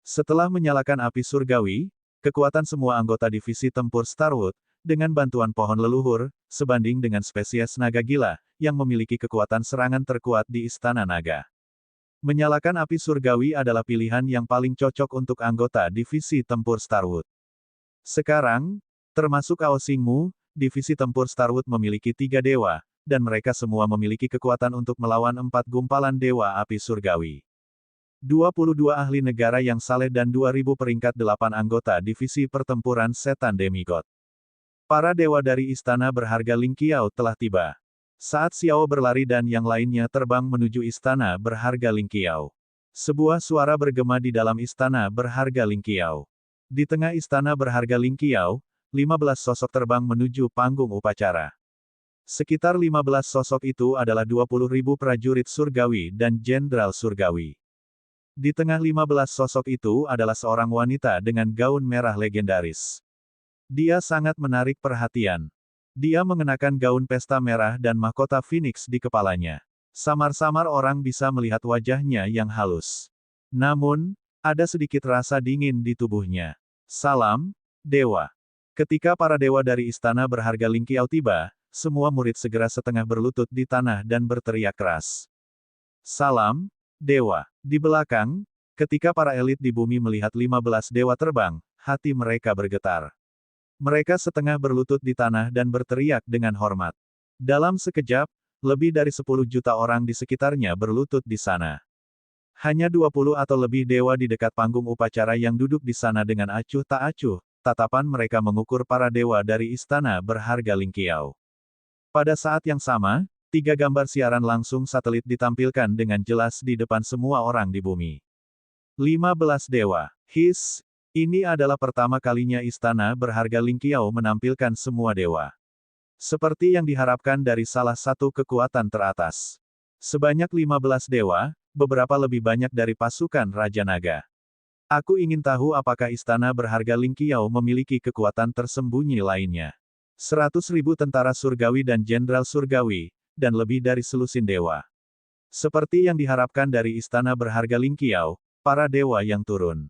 Setelah menyalakan api surgawi, kekuatan semua anggota divisi tempur Starwood, dengan bantuan pohon leluhur, sebanding dengan spesies naga gila, yang memiliki kekuatan serangan terkuat di istana naga. Menyalakan api surgawi adalah pilihan yang paling cocok untuk anggota divisi tempur Starwood. Sekarang, termasuk Ao Xingmu, divisi tempur Starwood memiliki 3 dewa, dan mereka semua memiliki kekuatan untuk melawan 4 gumpalan dewa api surgawi. 22 ahli negara yang saleh dan 2.000 peringkat 8 anggota divisi pertempuran setan demigod. Para dewa dari istana berharga Ling Qiao telah tiba. Saat Xiao berlari dan yang lainnya terbang menuju istana berharga Ling Qiao. Sebuah suara bergema di dalam istana berharga Ling Qiao. Di tengah istana berharga Ling Qiao, 15 sosok terbang menuju panggung upacara. Sekitar 15 sosok itu adalah 20.000 prajurit surgawi dan jenderal surgawi. Di tengah 15 sosok itu adalah seorang wanita dengan gaun merah legendaris. Dia sangat menarik perhatian. Dia mengenakan gaun pesta merah dan mahkota Phoenix di kepalanya. Samar-samar orang bisa melihat wajahnya yang halus. Namun, ada sedikit rasa dingin di tubuhnya. Salam, Dewa. Ketika para dewa dari istana berharga Ling Qiao tiba, semua murid segera setengah berlutut di tanah dan berteriak keras. Salam, Dewa. Di belakang, ketika para elit di bumi melihat 15 dewa terbang, hati mereka bergetar. Mereka setengah berlutut di tanah dan berteriak dengan hormat. Dalam sekejap, lebih dari 10 juta orang di sekitarnya berlutut di sana. Hanya 20 atau lebih dewa di dekat panggung upacara yang duduk di sana dengan acuh tak acuh, tatapan mereka mengukur para dewa dari istana berharga Ling Qiao. Pada saat yang sama, 3 gambar siaran langsung satelit ditampilkan dengan jelas di depan semua orang di bumi. 15 dewa. Ini adalah pertama kalinya istana berharga Ling Qiao menampilkan semua dewa. Seperti yang diharapkan dari salah satu kekuatan teratas. Sebanyak 15 dewa, beberapa lebih banyak dari pasukan Raja Naga. Aku ingin tahu apakah istana berharga Ling Qiao memiliki kekuatan tersembunyi lainnya. 100.000 tentara surgawi dan jenderal surgawi, dan lebih dari selusin dewa. Seperti yang diharapkan dari istana berharga Ling Qiao, para dewa yang turun.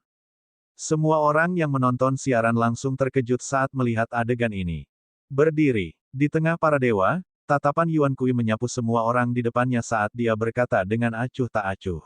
Semua orang yang menonton siaran langsung terkejut saat melihat adegan ini. Berdiri, di tengah para dewa, tatapan Yuan Kui menyapu semua orang di depannya saat dia berkata dengan acuh tak acuh.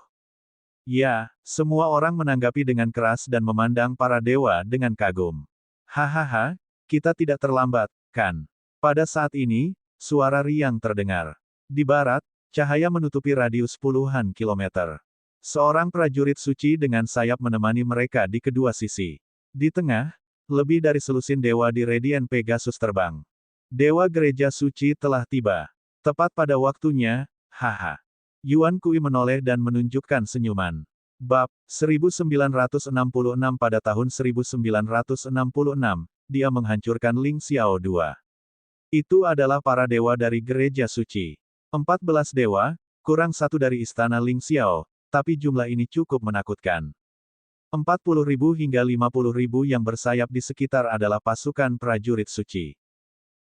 Ya, semua orang menanggapi dengan keras dan memandang para dewa dengan kagum. Hahaha, kita tidak terlambat, kan? Pada saat ini, suara riang terdengar. Di barat, cahaya menutupi radius puluhan kilometer. Seorang prajurit suci dengan sayap menemani mereka di kedua sisi. Di tengah, lebih dari selusin dewa di Radiant Pegasus terbang. Dewa gereja suci telah tiba. Tepat pada waktunya, haha. Yuan Kui menoleh dan menunjukkan senyuman. Bab 1966 pada tahun 1966, dia menghancurkan Ling Xiao II. Itu adalah para dewa dari gereja suci. 14 dewa, kurang satu dari istana Ling Xiao, tapi jumlah ini cukup menakutkan. 40.000 hingga 50.000 yang bersayap di sekitar adalah pasukan prajurit suci.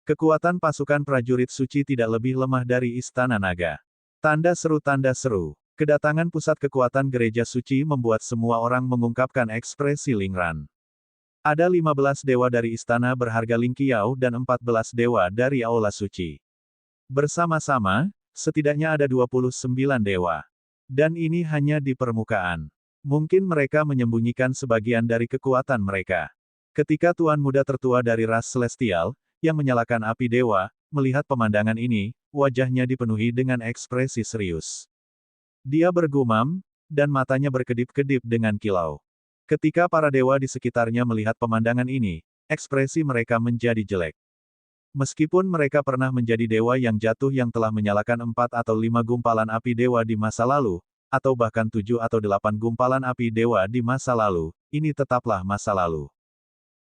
Kekuatan pasukan prajurit suci tidak lebih lemah dari istana naga. Tanda seru tanda seru. Kedatangan pusat kekuatan gereja suci membuat semua orang mengungkapkan ekspresi lingran. Ada 15 dewa dari istana berharga Ling Qiao dan 14 dewa dari Aula Suci. Bersama-sama, setidaknya ada 29 dewa. Dan ini hanya di permukaan. Mungkin mereka menyembunyikan sebagian dari kekuatan mereka. Ketika Tuan Muda tertua dari ras Celestial, yang menyalakan api dewa, melihat pemandangan ini, wajahnya dipenuhi dengan ekspresi serius. Dia bergumam, dan matanya berkedip-kedip dengan kilau. Ketika para dewa di sekitarnya melihat pemandangan ini, ekspresi mereka menjadi jelek. Meskipun mereka pernah menjadi dewa yang jatuh yang telah menyalakan 4 atau 5 gumpalan api dewa di masa lalu, atau bahkan 7 atau 8 gumpalan api dewa di masa lalu, ini tetaplah masa lalu.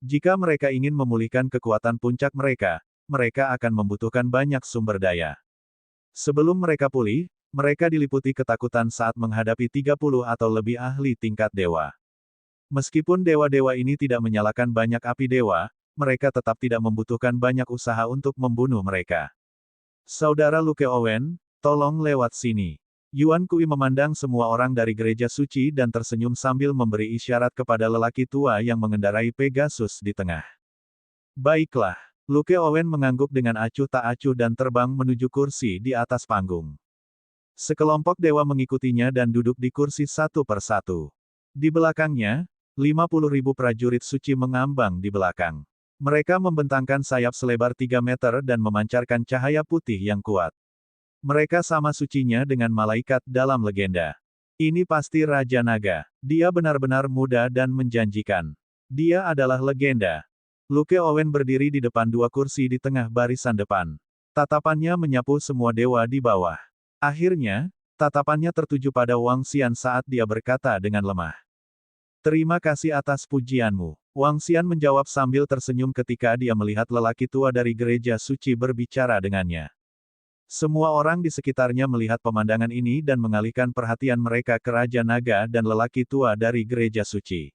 Jika mereka ingin memulihkan kekuatan puncak mereka, mereka akan membutuhkan banyak sumber daya. Sebelum mereka pulih, mereka diliputi ketakutan saat menghadapi 30 atau lebih ahli tingkat dewa. Meskipun dewa-dewa ini tidak menyalakan banyak api dewa, mereka tetap tidak membutuhkan banyak usaha untuk membunuh mereka. Saudara Luke Owen, tolong lewat sini. Yuan Kui memandang semua orang dari gereja suci dan tersenyum sambil memberi isyarat kepada lelaki tua yang mengendarai Pegasus di tengah. Baiklah, Luke Owen mengangguk dengan acuh tak acuh dan terbang menuju kursi di atas panggung. Sekelompok dewa mengikutinya dan duduk di kursi satu persatu. Di belakangnya, 50.000 prajurit suci mengambang di belakang. Mereka membentangkan sayap selebar 3 meter dan memancarkan cahaya putih yang kuat. Mereka sama sucinya dengan malaikat dalam legenda. Ini pasti Raja Naga. Dia benar-benar muda dan menjanjikan. Dia adalah legenda. Luke Owen berdiri di depan 2 kursi di tengah barisan depan. Tatapannya menyapu semua dewa di bawah. Akhirnya, tatapannya tertuju pada Wang Xian saat dia berkata dengan lemah. Terima kasih atas pujianmu. Wang Xian menjawab sambil tersenyum ketika dia melihat lelaki tua dari gereja suci berbicara dengannya. Semua orang di sekitarnya melihat pemandangan ini dan mengalihkan perhatian mereka ke Raja Naga dan lelaki tua dari gereja suci.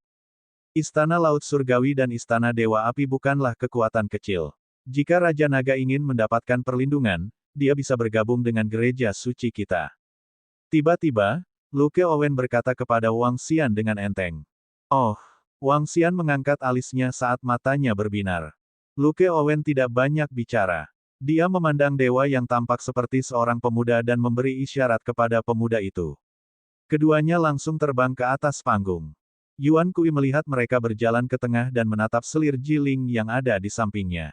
Istana Laut Surgawi dan Istana Dewa Api bukanlah kekuatan kecil. Jika Raja Naga ingin mendapatkan perlindungan, dia bisa bergabung dengan gereja suci kita. Tiba-tiba, Luke Owen berkata kepada Wang Xian dengan enteng. Oh, Wang Xian mengangkat alisnya saat matanya berbinar. Luke Owen tidak banyak bicara. Dia memandang dewa yang tampak seperti seorang pemuda dan memberi isyarat kepada pemuda itu. Keduanya langsung terbang ke atas panggung. Yuan Kui melihat mereka berjalan ke tengah dan menatap selir Jiling yang ada di sampingnya.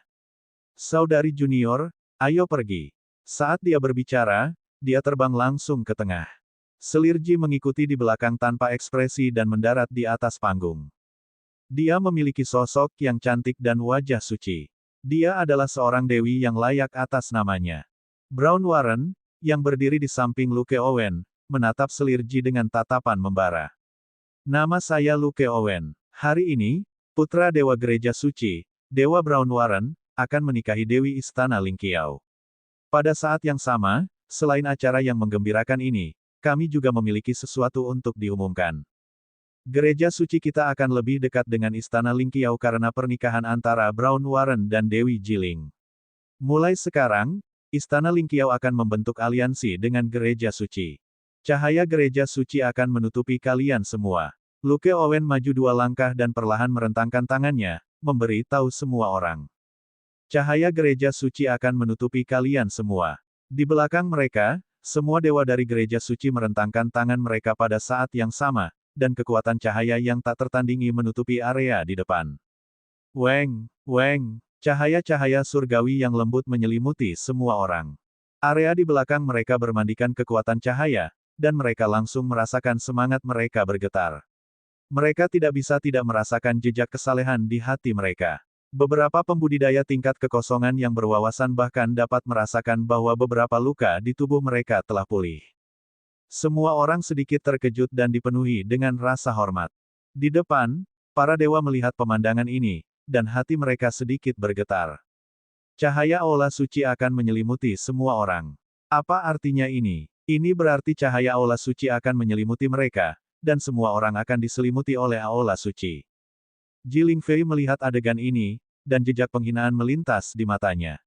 Saudari junior, ayo pergi. Saat dia berbicara, dia terbang langsung ke tengah. Selir Ji mengikuti di belakang tanpa ekspresi dan mendarat di atas panggung. Dia memiliki sosok yang cantik dan wajah suci. Dia adalah seorang dewi yang layak atas namanya. Brown Warren, yang berdiri di samping Luke Owen, menatap selir Ji dengan tatapan membara. Nama saya Luke Owen. Hari ini, putra Dewa Gereja Suci, Dewa Brown Warren, akan menikahi Dewi Istana Lingqiao. Pada saat yang sama, selain acara yang menggembirakan ini, kami juga memiliki sesuatu untuk diumumkan. Gereja suci kita akan lebih dekat dengan Istana Lingqiao karena pernikahan antara Brown Warren dan Dewi Jiling. Mulai sekarang, Istana Lingqiao akan membentuk aliansi dengan gereja suci. Cahaya gereja suci akan menutupi kalian semua. Luke Owen maju 2 langkah dan perlahan merentangkan tangannya, memberi tahu semua orang. Cahaya gereja suci akan menutupi kalian semua. Di belakang mereka, semua dewa dari gereja suci merentangkan tangan mereka pada saat yang sama, dan kekuatan cahaya yang tak tertandingi menutupi area di depan. Weng, weng, cahaya-cahaya surgawi yang lembut menyelimuti semua orang. Area di belakang mereka bermandikan kekuatan cahaya, dan mereka langsung merasakan semangat mereka bergetar. Mereka tidak bisa tidak merasakan jejak kesalehan di hati mereka. Beberapa pembudidaya tingkat kekosongan yang berwawasan bahkan dapat merasakan bahwa beberapa luka di tubuh mereka telah pulih. Semua orang sedikit terkejut dan dipenuhi dengan rasa hormat. Di depan, para dewa melihat pemandangan ini, dan hati mereka sedikit bergetar. Cahaya aula suci akan menyelimuti semua orang. Apa artinya ini? Ini berarti cahaya aula suci akan menyelimuti mereka, dan semua orang akan diselimuti oleh aula suci. Jiling Fei melihat adegan ini, dan jejak penghinaan melintas di matanya.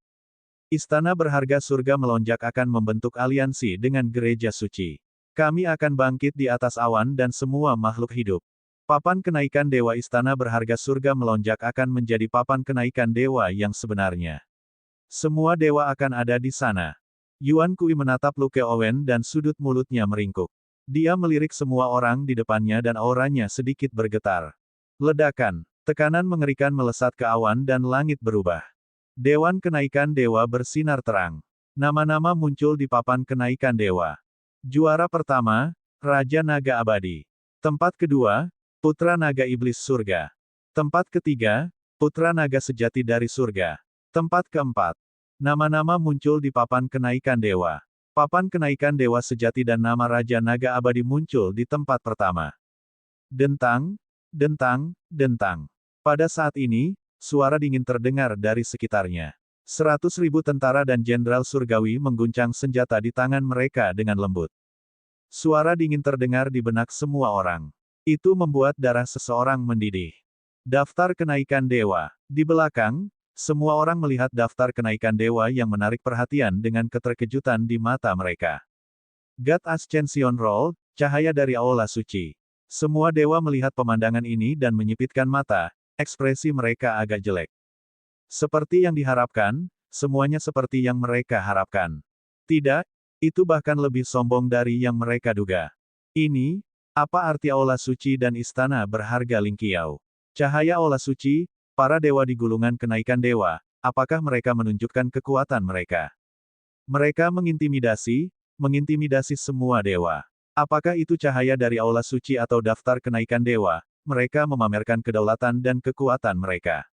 Istana berharga surga melonjak akan membentuk aliansi dengan gereja suci. Kami akan bangkit di atas awan dan semua makhluk hidup. Papan kenaikan dewa istana berharga surga melonjak akan menjadi papan kenaikan dewa yang sebenarnya. Semua dewa akan ada di sana. Yuan Kui menatap Luke Owen dan sudut mulutnya meringkuk. Dia melirik semua orang di depannya dan auranya sedikit bergetar. Ledakan, tekanan mengerikan melesat ke awan dan langit berubah. Dewan Kenaikan Dewa bersinar terang. Nama-nama muncul di papan kenaikan dewa. Juara pertama, Raja Naga Abadi. Tempat kedua, Putra Naga Iblis Surga. Tempat ketiga, Putra Naga Sejati dari Surga. Tempat keempat, nama-nama muncul di papan kenaikan dewa. Papan kenaikan dewa sejati dan nama Raja Naga Abadi muncul di tempat pertama. Dentang, dentang, dentang. Pada saat ini, suara dingin terdengar dari sekitarnya. 100.000 tentara dan jenderal surgawi mengguncang senjata di tangan mereka dengan lembut. Suara dingin terdengar di benak semua orang. Itu membuat darah seseorang mendidih. Daftar kenaikan dewa. Di belakang, semua orang melihat daftar kenaikan dewa yang menarik perhatian dengan keterkejutan di mata mereka. God Ascension Roll, cahaya dari Aula Suci. Semua dewa melihat pemandangan ini dan menyipitkan mata, ekspresi mereka agak jelek. Seperti yang diharapkan, semuanya seperti yang mereka harapkan. Tidak, itu bahkan lebih sombong dari yang mereka duga. Ini, apa arti Aula Suci dan istana berharga Ling Qiao? Cahaya Aula Suci, para dewa di gulungan kenaikan dewa, apakah mereka menunjukkan kekuatan mereka? Mereka mengintimidasi semua dewa. Apakah itu cahaya dari Aula Suci atau daftar kenaikan dewa? Mereka memamerkan kedaulatan dan kekuatan mereka.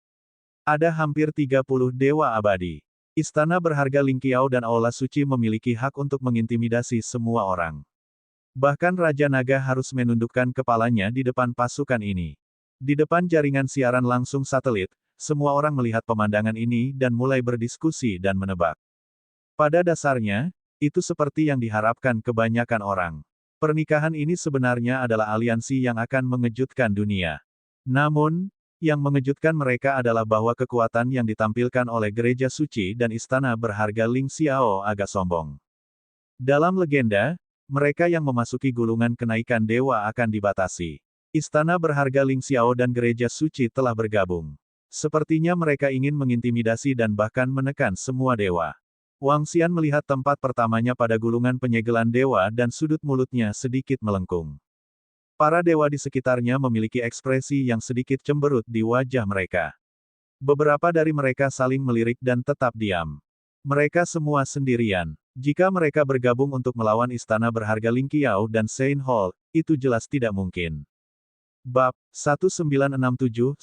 Ada hampir 30 dewa abadi. Istana berharga Ling Qiao dan Aula Suci memiliki hak untuk mengintimidasi semua orang. Bahkan Raja Naga harus menundukkan kepalanya di depan pasukan ini. Di depan jaringan siaran langsung satelit, semua orang melihat pemandangan ini dan mulai berdiskusi dan menebak. Pada dasarnya, itu seperti yang diharapkan kebanyakan orang. Pernikahan ini sebenarnya adalah aliansi yang akan mengejutkan dunia. Namun, yang mengejutkan mereka adalah bahwa kekuatan yang ditampilkan oleh gereja suci dan istana berharga Ling Xiao agak sombong. Dalam legenda, mereka yang memasuki gulungan kenaikan dewa akan dibatasi. Istana berharga Ling Xiao dan gereja suci telah bergabung. Sepertinya mereka ingin mengintimidasi dan bahkan menekan semua dewa. Wang Xian melihat tempat pertamanya pada gulungan penyegelan dewa dan sudut mulutnya sedikit melengkung. Para dewa di sekitarnya memiliki ekspresi yang sedikit cemberut di wajah mereka. Beberapa dari mereka saling melirik dan tetap diam. Mereka semua sendirian. Jika mereka bergabung untuk melawan istana berharga Ling Qiao dan Saint Hall, itu jelas tidak mungkin. Bab 1967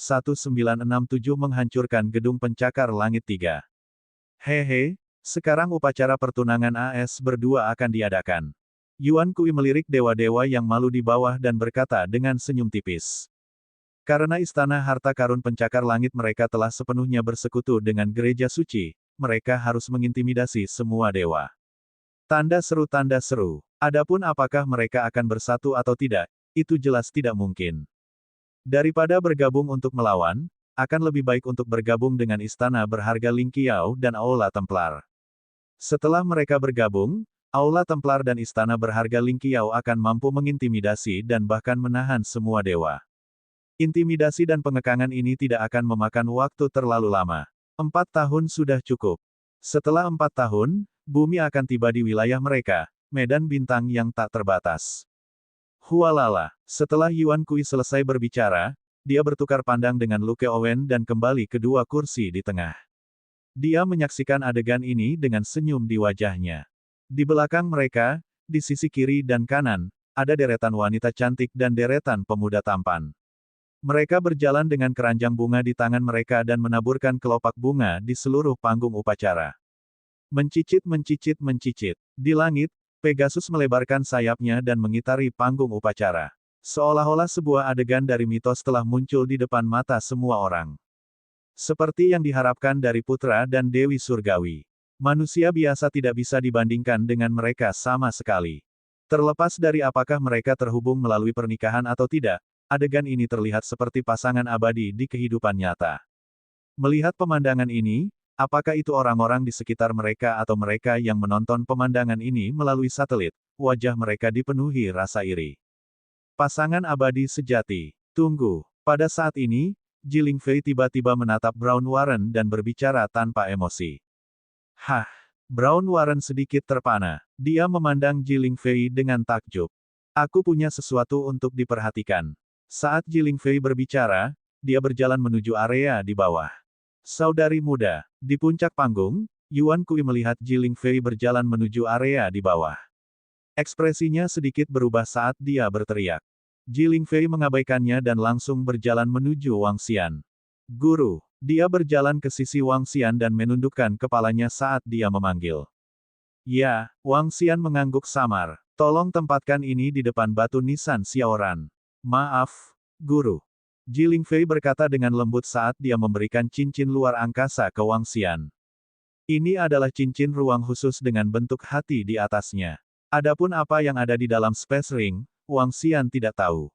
menghancurkan gedung pencakar langit 3. Hehe, sekarang upacara pertunangan AS berdua akan diadakan. Yuan Kui melirik dewa-dewa yang malu di bawah dan berkata dengan senyum tipis. Karena istana harta karun pencakar langit mereka telah sepenuhnya bersekutu dengan gereja suci, mereka harus mengintimidasi semua dewa. Tanda seru. Adapun apakah mereka akan bersatu atau tidak, itu jelas tidak mungkin. Daripada bergabung untuk melawan, akan lebih baik untuk bergabung dengan istana berharga Ling Qiao dan Aula Templar. Setelah mereka bergabung, Aula Templar dan istana berharga Ling Qiao akan mampu mengintimidasi dan bahkan menahan semua dewa. Intimidasi dan pengekangan ini tidak akan memakan waktu terlalu lama. 4 tahun sudah cukup. Setelah 4 tahun, bumi akan tiba di wilayah mereka, medan bintang yang tak terbatas. Hualala, setelah Yuan Kui selesai berbicara, dia bertukar pandang dengan Luke Owen dan kembali ke dua kursi di tengah. Dia menyaksikan adegan ini dengan senyum di wajahnya. Di belakang mereka, di sisi kiri dan kanan, ada deretan wanita cantik dan deretan pemuda tampan. Mereka berjalan dengan keranjang bunga di tangan mereka dan menaburkan kelopak bunga di seluruh panggung upacara. Mencicit. Di langit, Pegasus melebarkan sayapnya dan mengitari panggung upacara. Seolah-olah sebuah adegan dari mitos telah muncul di depan mata semua orang. Seperti yang diharapkan dari putra dan dewi surgawi. Manusia biasa tidak bisa dibandingkan dengan mereka sama sekali. Terlepas dari apakah mereka terhubung melalui pernikahan atau tidak, adegan ini terlihat seperti pasangan abadi di kehidupan nyata. Melihat pemandangan ini, apakah itu orang-orang di sekitar mereka atau mereka yang menonton pemandangan ini melalui satelit, wajah mereka dipenuhi rasa iri. Pasangan abadi sejati. Tunggu. Pada saat ini, Ji Lingfei tiba-tiba menatap Brown Warren dan berbicara tanpa emosi. Hah, Brown Warren sedikit terpana. Dia memandang Ji Lingfei dengan takjub. Aku punya sesuatu untuk diperhatikan. Saat Jiling Fei berbicara, dia berjalan menuju area di bawah. Saudari muda, di puncak panggung, Yuan Kui melihat Jiling Fei berjalan menuju area di bawah. Ekspresinya sedikit berubah saat dia berteriak. Jiling Fei mengabaikannya dan langsung berjalan menuju Wang Xian. Guru, dia berjalan ke sisi Wang Xian dan menundukkan kepalanya saat dia memanggil. Ya, Wang Xian mengangguk samar. Tolong tempatkan ini di depan batu nisan Xiaoran. Maaf, Guru. Jiling Fei berkata dengan lembut saat dia memberikan cincin luar angkasa ke Wang Xian. Ini adalah cincin ruang khusus dengan bentuk hati di atasnya. Adapun apa yang ada di dalam Space Ring, Wang Xian tidak tahu.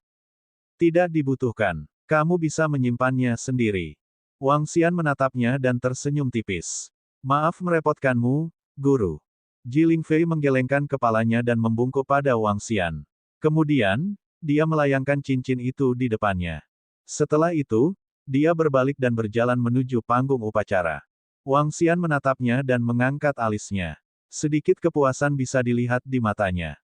Tidak dibutuhkan. Kamu bisa menyimpannya sendiri. Wang Xian menatapnya dan tersenyum tipis. Maaf merepotkanmu, Guru. Jiling Fei menggelengkan kepalanya dan membungkuk pada Wang Xian. Kemudian, dia melayangkan cincin itu di depannya. Setelah itu, dia berbalik dan berjalan menuju panggung upacara. Wang Xian menatapnya dan mengangkat alisnya. Sedikit kepuasan bisa dilihat di matanya.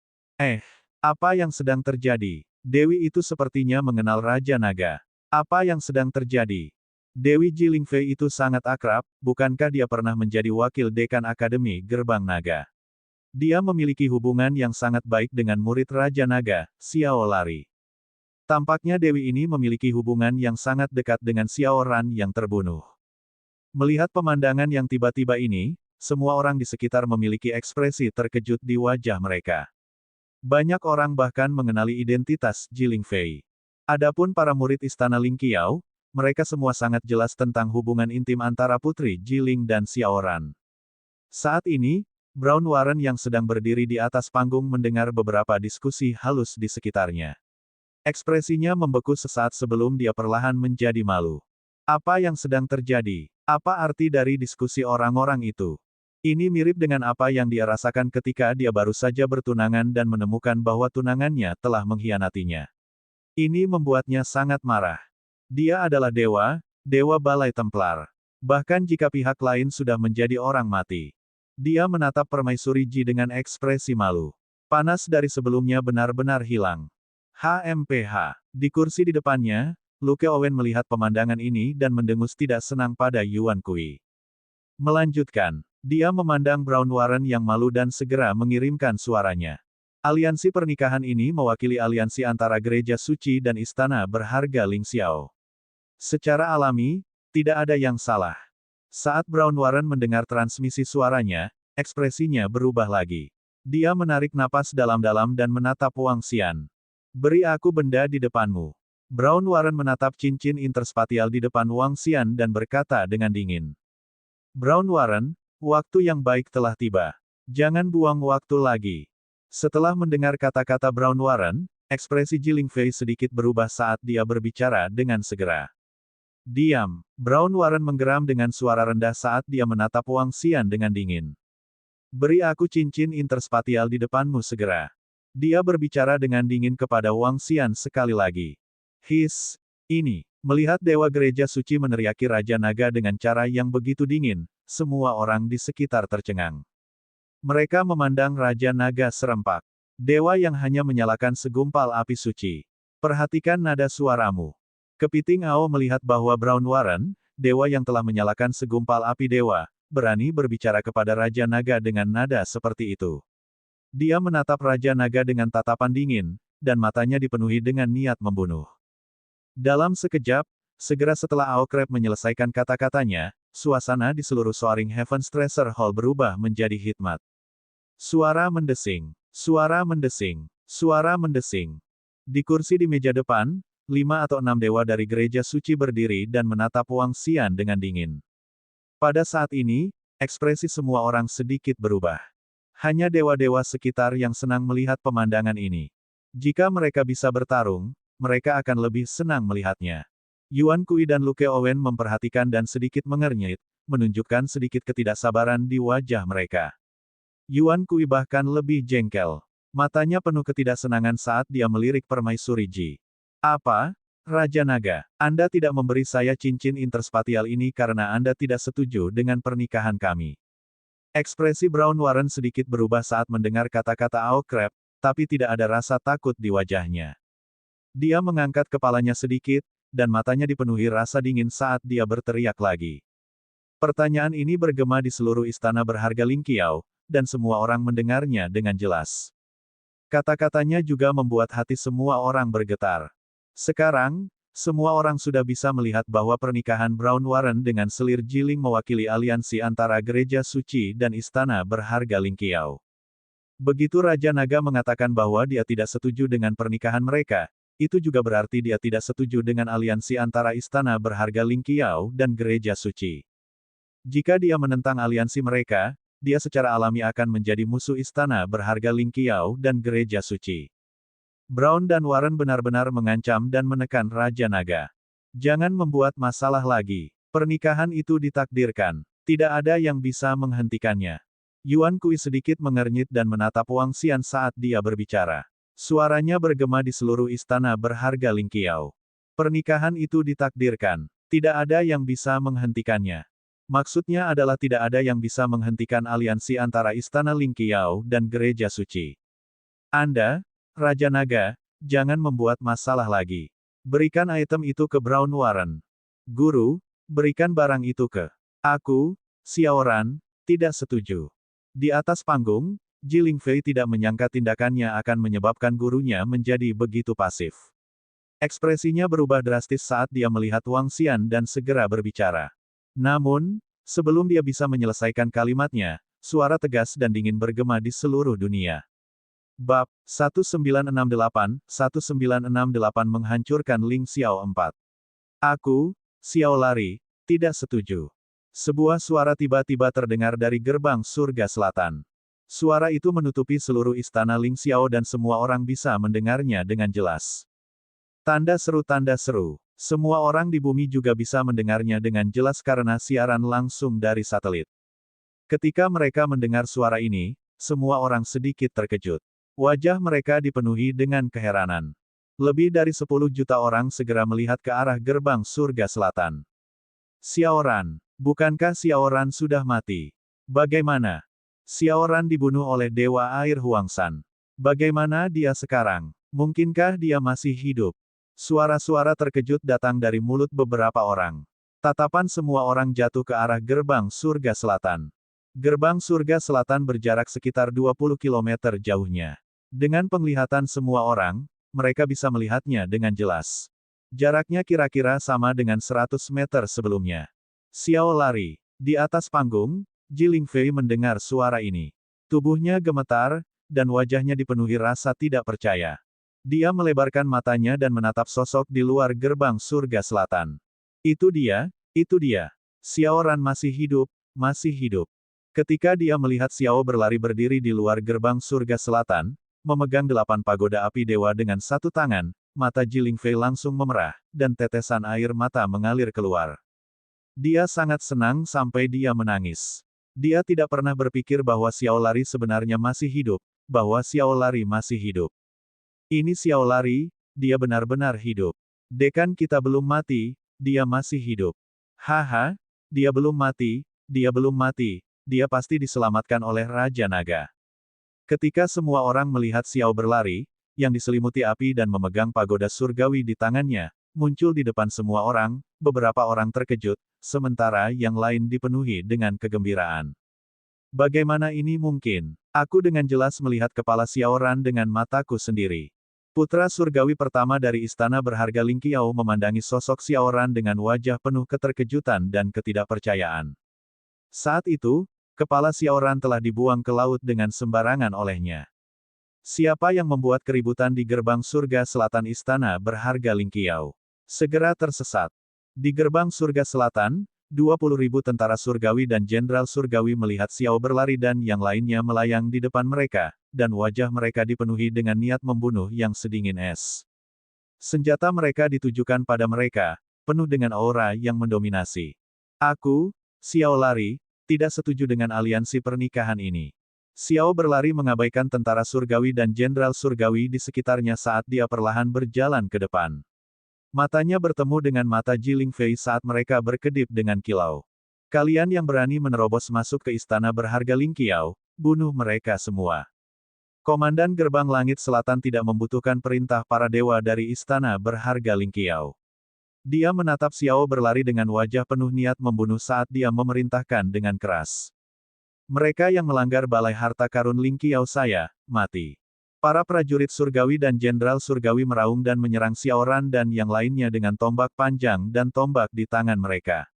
Apa yang sedang terjadi? Dewi itu sepertinya mengenal Raja Naga. Apa yang sedang terjadi? Dewi Jiling Fei itu sangat akrab, bukankah dia pernah menjadi wakil dekan Akademi Gerbang Naga? Dia memiliki hubungan yang sangat baik dengan murid Raja Naga, Xiao Lari. Tampaknya Dewi ini memiliki hubungan yang sangat dekat dengan Xiao Ran yang terbunuh. Melihat pemandangan yang tiba-tiba ini, semua orang di sekitar memiliki ekspresi terkejut di wajah mereka. Banyak orang bahkan mengenali identitas Jiling Fei. Adapun para murid Istana Ling Qiao, mereka semua sangat jelas tentang hubungan intim antara Putri Jiling dan Xiaoran. Saat ini, Brown Warren yang sedang berdiri di atas panggung mendengar beberapa diskusi halus di sekitarnya. Ekspresinya membeku sesaat sebelum dia perlahan menjadi malu. Apa yang sedang terjadi? Apa arti dari diskusi orang-orang itu? Ini mirip dengan apa yang dia rasakan ketika dia baru saja bertunangan dan menemukan bahwa tunangannya telah mengkhianatinya. Ini membuatnya sangat marah. Dia adalah dewa, dewa Balai Templar. Bahkan jika pihak lain sudah menjadi orang mati. Dia menatap Permaisuri Ji dengan ekspresi malu. Panas dari sebelumnya benar-benar hilang. HMPH. Di kursi di depannya, Luke Owen melihat pemandangan ini dan mendengus tidak senang pada Yuan Kui. Melanjutkan, dia memandang Brown Warren yang malu dan segera mengirimkan suaranya. Aliansi pernikahan ini mewakili aliansi antara gereja suci dan istana berharga Ling Xiao. Secara alami, tidak ada yang salah. Saat Brown Warren mendengar transmisi suaranya, ekspresinya berubah lagi. Dia menarik napas dalam-dalam dan menatap Wang Xian. Beri aku benda di depanmu. Brown Warren menatap cincin interspatial di depan Wang Xian dan berkata dengan dingin. Brown Warren, waktu yang baik telah tiba. Jangan buang waktu lagi. Setelah mendengar kata-kata Brown Warren, ekspresi Jiling Fei sedikit berubah saat dia berbicara dengan segera. Diam. Brown Warren menggeram dengan suara rendah saat dia menatap Wang Xian dengan dingin. Beri aku cincin interspatial di depanmu segera. Dia berbicara dengan dingin kepada Wang Xian sekali lagi. Ini. Melihat Dewa Gereja Suci meneriaki Raja Naga dengan cara yang begitu dingin, semua orang di sekitar tercengang. Mereka memandang Raja Naga serempak. Dewa yang hanya menyalakan segumpal api suci. Perhatikan nada suaramu. Kepiting Ao melihat bahwa Brown Warren, dewa yang telah menyalakan segumpal api dewa, berani berbicara kepada Raja Naga dengan nada seperti itu. Dia menatap Raja Naga dengan tatapan dingin, dan matanya dipenuhi dengan niat membunuh. Dalam sekejap, segera setelah Ao Crab menyelesaikan kata-katanya, suasana di seluruh Soaring Heavens Treasure Hall berubah menjadi hikmat. Suara mendesing, suara mendesing, suara mendesing. Di kursi di meja depan, 5 atau 6 dewa dari gereja suci berdiri dan menatap Wang Xian dengan dingin. Pada saat ini, ekspresi semua orang sedikit berubah. Hanya dewa-dewa sekitar yang senang melihat pemandangan ini. Jika mereka bisa bertarung, mereka akan lebih senang melihatnya. Yuan Kui dan Luke Owen memperhatikan dan sedikit mengernyit, menunjukkan sedikit ketidaksabaran di wajah mereka. Yuan Kui bahkan lebih jengkel. Matanya penuh ketidaksenangan saat dia melirik Permaisuri Ji. Apa? Raja Naga, Anda tidak memberi saya cincin interspatial ini karena Anda tidak setuju dengan pernikahan kami. Ekspresi Brown Warren sedikit berubah saat mendengar kata-kata Ao Crab, tapi tidak ada rasa takut di wajahnya. Dia mengangkat kepalanya sedikit, dan matanya dipenuhi rasa dingin saat dia berteriak lagi. Pertanyaan ini bergema di seluruh istana berharga Ling Qiao, dan semua orang mendengarnya dengan jelas. Kata-katanya juga membuat hati semua orang bergetar. Sekarang, semua orang sudah bisa melihat bahwa pernikahan Brown Warren dengan selir Jiling mewakili aliansi antara Gereja Suci dan Istana Berharga Ling Qiao. Begitu Raja Naga mengatakan bahwa dia tidak setuju dengan pernikahan mereka, itu juga berarti dia tidak setuju dengan aliansi antara Istana Berharga Ling Qiao dan Gereja Suci. Jika dia menentang aliansi mereka, dia secara alami akan menjadi musuh Istana Berharga Ling Qiao dan Gereja Suci. Brown dan Warren benar-benar mengancam dan menekan Raja Naga. Jangan membuat masalah lagi. Pernikahan itu ditakdirkan. Tidak ada yang bisa menghentikannya. Yuan Kui sedikit mengernyit dan menatap Wang Xian saat dia berbicara. Suaranya bergema di seluruh istana berharga Ling Qiao. Pernikahan itu ditakdirkan. Tidak ada yang bisa menghentikannya. Maksudnya adalah tidak ada yang bisa menghentikan aliansi antara Istana Ling Qiao dan Gereja Suci. Anda, Raja Naga, jangan membuat masalah lagi. Berikan item itu ke Brown Warren. Guru, berikan barang itu ke aku, Xiao Ran, tidak setuju. Di atas panggung, Jiling Fei tidak menyangka tindakannya akan menyebabkan gurunya menjadi begitu pasif. Ekspresinya berubah drastis saat dia melihat Wang Xian dan segera berbicara. Namun, sebelum dia bisa menyelesaikan kalimatnya, suara tegas dan dingin bergema di seluruh dunia. Bab 1968 menghancurkan Ling Xiao 4. Aku, Xiao Lari, tidak setuju. Sebuah suara tiba-tiba terdengar dari gerbang surga selatan. Suara itu menutupi seluruh istana Ling Xiao dan semua orang bisa mendengarnya dengan jelas. Tanda seru. Semua orang di bumi juga bisa mendengarnya dengan jelas karena siaran langsung dari satelit. Ketika mereka mendengar suara ini, semua orang sedikit terkejut. Wajah mereka dipenuhi dengan keheranan. Lebih dari 10 juta orang segera melihat ke arah gerbang surga selatan. Xiao Ran, bukankah Xiao Ran sudah mati? Bagaimana? Xiao Ran dibunuh oleh Dewa Air Huangshan. Bagaimana dia sekarang? Mungkinkah dia masih hidup? Suara-suara terkejut datang dari mulut beberapa orang. Tatapan semua orang jatuh ke arah gerbang surga selatan. Gerbang surga selatan berjarak sekitar 20 km jauhnya. Dengan penglihatan semua orang, mereka bisa melihatnya dengan jelas. Jaraknya kira-kira sama dengan 100 meter sebelumnya. Xiao Lari. Di atas panggung, Jiling Fei mendengar suara ini. Tubuhnya gemetar, dan wajahnya dipenuhi rasa tidak percaya. Dia melebarkan matanya dan menatap sosok di luar gerbang surga selatan. Itu dia. Xiao Ran masih hidup, masih hidup. Ketika dia melihat Xiao berlari berdiri di luar gerbang surga selatan, memegang 8 pagoda api dewa dengan satu tangan, mata Jiling Fei langsung memerah, dan tetesan air mata mengalir keluar. Dia sangat senang sampai dia menangis. Dia tidak pernah berpikir bahwa Xiao Lari sebenarnya masih hidup, bahwa Xiao Lari masih hidup. Ini Xiao Lari, dia benar-benar hidup. Dekan kita belum mati, dia masih hidup. Haha, dia belum mati, dia pasti diselamatkan oleh Raja Naga. Ketika semua orang melihat Xiao berlari, yang diselimuti api dan memegang pagoda surgawi di tangannya, muncul di depan semua orang, beberapa orang terkejut, sementara yang lain dipenuhi dengan kegembiraan. Bagaimana ini mungkin? Aku dengan jelas melihat kepala Xiao Ran dengan mataku sendiri. Putra surgawi pertama dari istana berharga Ling Qiao memandangi sosok Xiao Ran dengan wajah penuh keterkejutan dan ketidakpercayaan. Saat itu, kepala Xiao Ran telah dibuang ke laut dengan sembarangan olehnya. Siapa yang membuat keributan di gerbang surga selatan istana berharga Ling Qiao? Segera tersesat. Di gerbang surga selatan, 20.000 tentara surgawi dan jenderal surgawi melihat Xiao berlari dan yang lainnya melayang di depan mereka, dan wajah mereka dipenuhi dengan niat membunuh yang sedingin es. Senjata mereka ditujukan pada mereka, penuh dengan aura yang mendominasi. Aku, Xiao Lari, tidak setuju dengan aliansi pernikahan ini. Xiao berlari mengabaikan tentara surgawi dan jenderal surgawi di sekitarnya saat dia perlahan berjalan ke depan. Matanya bertemu dengan mata Jiling Fei saat mereka berkedip dengan kilau. Kalian yang berani menerobos masuk ke istana berharga Ling Qiao, bunuh mereka semua. Komandan Gerbang Langit Selatan tidak membutuhkan perintah para dewa dari istana berharga Lingqiao. Dia menatap Xiao berlari dengan wajah penuh niat membunuh saat dia memerintahkan dengan keras. Mereka yang melanggar balai harta karun Lingqiao saya, mati. Para prajurit surgawi dan jenderal surgawi meraung dan menyerang Xiao Ran dan yang lainnya dengan tombak panjang dan tombak di tangan mereka.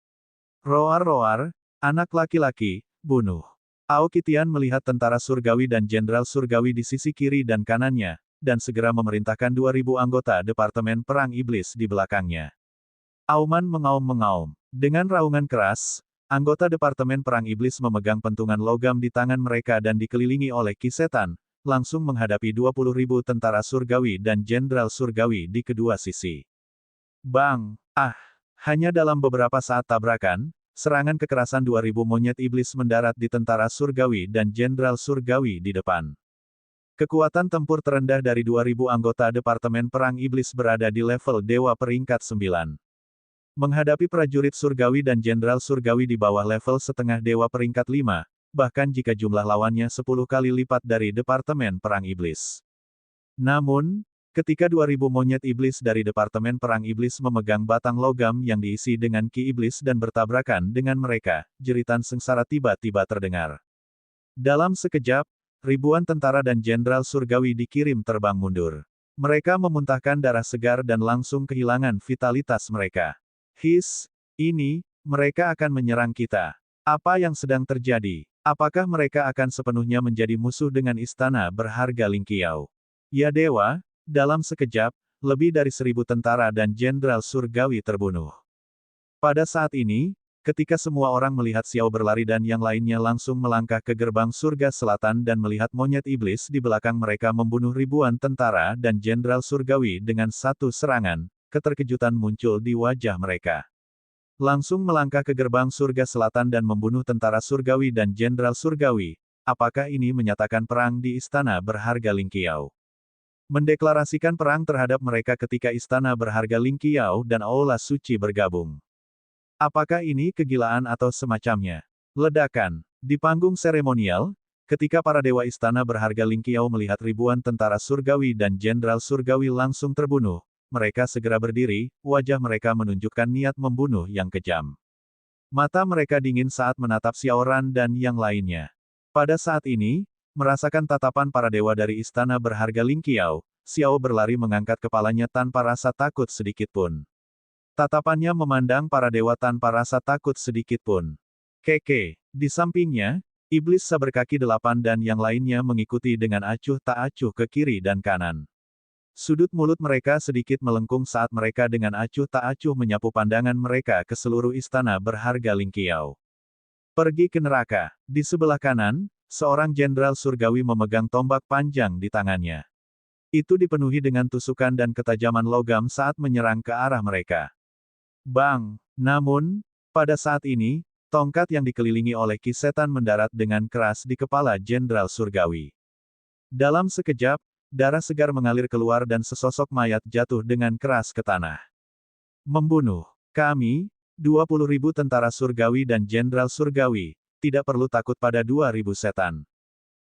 Roar-roar, anak laki-laki, bunuh. Aokitian melihat tentara surgawi dan jenderal surgawi di sisi kiri dan kanannya, dan segera memerintahkan 2.000 anggota Departemen Perang Iblis di belakangnya. Auman mengaum-mengaum. Dengan raungan keras, anggota Departemen Perang Iblis memegang pentungan logam di tangan mereka dan dikelilingi oleh Ki Setan, langsung menghadapi 20.000 tentara surgawi dan jenderal surgawi di kedua sisi. Bang! Ah! Hanya dalam beberapa saat tabrakan, serangan kekerasan 2.000 monyet iblis mendarat di tentara surgawi dan jenderal surgawi di depan. Kekuatan tempur terendah dari 2.000 anggota Departemen Perang Iblis berada di level Dewa peringkat 9. Menghadapi prajurit surgawi dan jenderal surgawi di bawah level setengah Dewa peringkat 5, bahkan jika jumlah lawannya 10 kali lipat dari Departemen Perang Iblis. Namun, ketika 2.000 monyet iblis dari Departemen Perang Iblis memegang batang logam yang diisi dengan ki iblis dan bertabrakan dengan mereka, jeritan sengsara tiba-tiba terdengar. Dalam sekejap, ribuan tentara dan jenderal surgawi dikirim terbang mundur. Mereka memuntahkan darah segar dan langsung kehilangan vitalitas mereka. Ini, mereka akan menyerang kita. Apa yang sedang terjadi? Apakah mereka akan sepenuhnya menjadi musuh dengan istana berharga Lingqiao? Ya dewa, dalam sekejap, lebih dari 1.000 tentara dan jenderal surgawi terbunuh. Pada saat ini, ketika semua orang melihat Xiao berlari dan yang lainnya langsung melangkah ke gerbang surga selatan dan melihat monyet iblis di belakang mereka membunuh ribuan tentara dan jenderal surgawi dengan satu serangan, keterkejutan muncul di wajah mereka. Langsung melangkah ke gerbang surga selatan dan membunuh tentara surgawi dan jenderal surgawi. Apakah ini menyatakan perang di istana berharga Lingqiao? Mendeklarasikan perang terhadap mereka ketika istana berharga Lingqiao dan Aula Suci bergabung. Apakah ini kegilaan atau semacamnya? Ledakan. Di panggung seremonial, ketika para dewa istana berharga Lingqiao melihat ribuan tentara surgawi dan jenderal surgawi langsung terbunuh, mereka segera berdiri, wajah mereka menunjukkan niat membunuh yang kejam. Mata mereka dingin saat menatap Xiao Ran dan yang lainnya. Pada saat ini, merasakan tatapan para dewa dari istana berharga Lingqiao, Xiao berlari mengangkat kepalanya tanpa rasa takut sedikit pun. Tatapannya memandang para dewa tanpa rasa takut sedikit pun. Keke, di sampingnya, iblis saber kaki 8 dan yang lainnya mengikuti dengan acuh tak acuh ke kiri dan kanan. Sudut mulut mereka sedikit melengkung saat mereka dengan acuh tak acuh menyapu pandangan mereka ke seluruh istana berharga Lingqiao. Pergi ke neraka. Di sebelah kanan, seorang jenderal surgawi memegang tombak panjang di tangannya. Itu dipenuhi dengan tusukan dan ketajaman logam saat menyerang ke arah mereka. Bang! Namun, pada saat ini, tongkat yang dikelilingi oleh Ki Setan mendarat dengan keras di kepala jenderal surgawi. Dalam sekejap, darah segar mengalir keluar dan sesosok mayat jatuh dengan keras ke tanah. Membunuh. Kami, 20.000 tentara surgawi dan jenderal surgawi, tidak perlu takut pada 2.000 setan.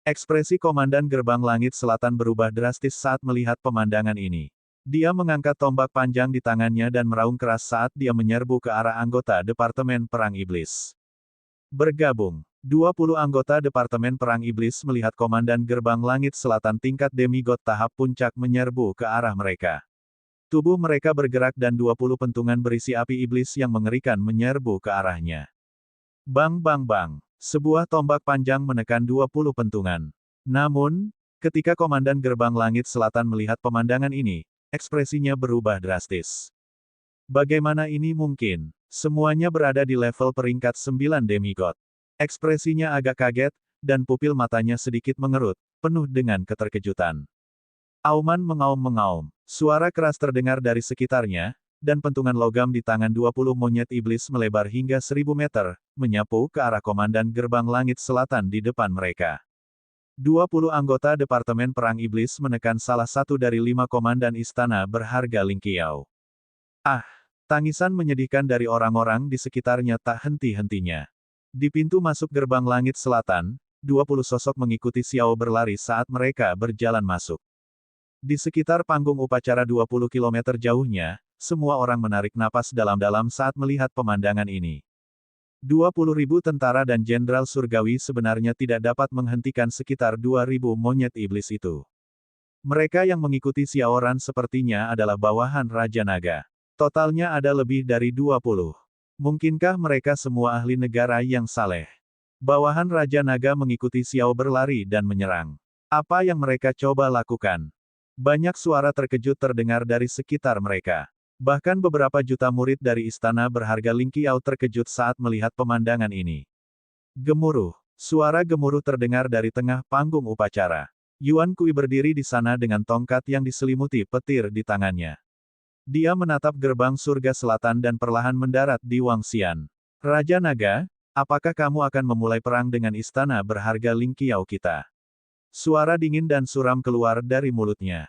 Ekspresi Komandan Gerbang Langit Selatan berubah drastis saat melihat pemandangan ini. Dia mengangkat tombak panjang di tangannya dan meraung keras saat dia menyerbu ke arah anggota Departemen Perang Iblis. Bergabung. 20 anggota Departemen Perang Iblis melihat Komandan Gerbang Langit Selatan tingkat demigod tahap puncak menyerbu ke arah mereka. Tubuh mereka bergerak dan 20 pentungan berisi api iblis yang mengerikan menyerbu ke arahnya. Bang bang bang. Sebuah tombak panjang menekan 20 pentungan. Namun, ketika Komandan Gerbang Langit Selatan melihat pemandangan ini, ekspresinya berubah drastis. Bagaimana ini mungkin? Semuanya berada di level peringkat 9 demigod. Ekspresinya agak kaget, dan pupil matanya sedikit mengerut, penuh dengan keterkejutan. Auman mengaum-mengaum. Suara keras terdengar dari sekitarnya, dan pentungan logam di tangan 20 monyet iblis melebar hingga 1.000 meter, menyapu ke arah Komandan Gerbang Langit Selatan di depan mereka. 20 anggota Departemen Perang Iblis menekan salah satu dari 5 komandan istana berharga Lingqiao. Ah! Tangisan menyedihkan dari orang-orang di sekitarnya tak henti-hentinya. Di pintu masuk Gerbang Langit Selatan, 20 sosok mengikuti Xiao berlari saat mereka berjalan masuk. Di sekitar panggung upacara 20 km jauhnya, semua orang menarik napas dalam-dalam saat melihat pemandangan ini. 20.000 tentara dan jenderal surgawi sebenarnya tidak dapat menghentikan sekitar 2.000 monyet iblis itu. Mereka yang mengikuti Xiao Ran sepertinya adalah bawahan Raja Naga. Totalnya ada lebih dari 20. Mungkinkah mereka semua ahli negara yang saleh? Bawahan Raja Naga mengikuti Xiao berlari dan menyerang. Apa yang mereka coba lakukan? Banyak suara terkejut terdengar dari sekitar mereka. Bahkan beberapa juta murid dari istana berharga Ling Qiao terkejut saat melihat pemandangan ini. Gemuruh. Suara gemuruh terdengar dari tengah panggung upacara. Yuan Kui berdiri di sana dengan tongkat yang diselimuti petir di tangannya. Dia menatap gerbang surga selatan dan perlahan mendarat di Wangxian. Raja Naga, apakah kamu akan memulai perang dengan istana berharga Ling Qiao kita? Suara dingin dan suram keluar dari mulutnya.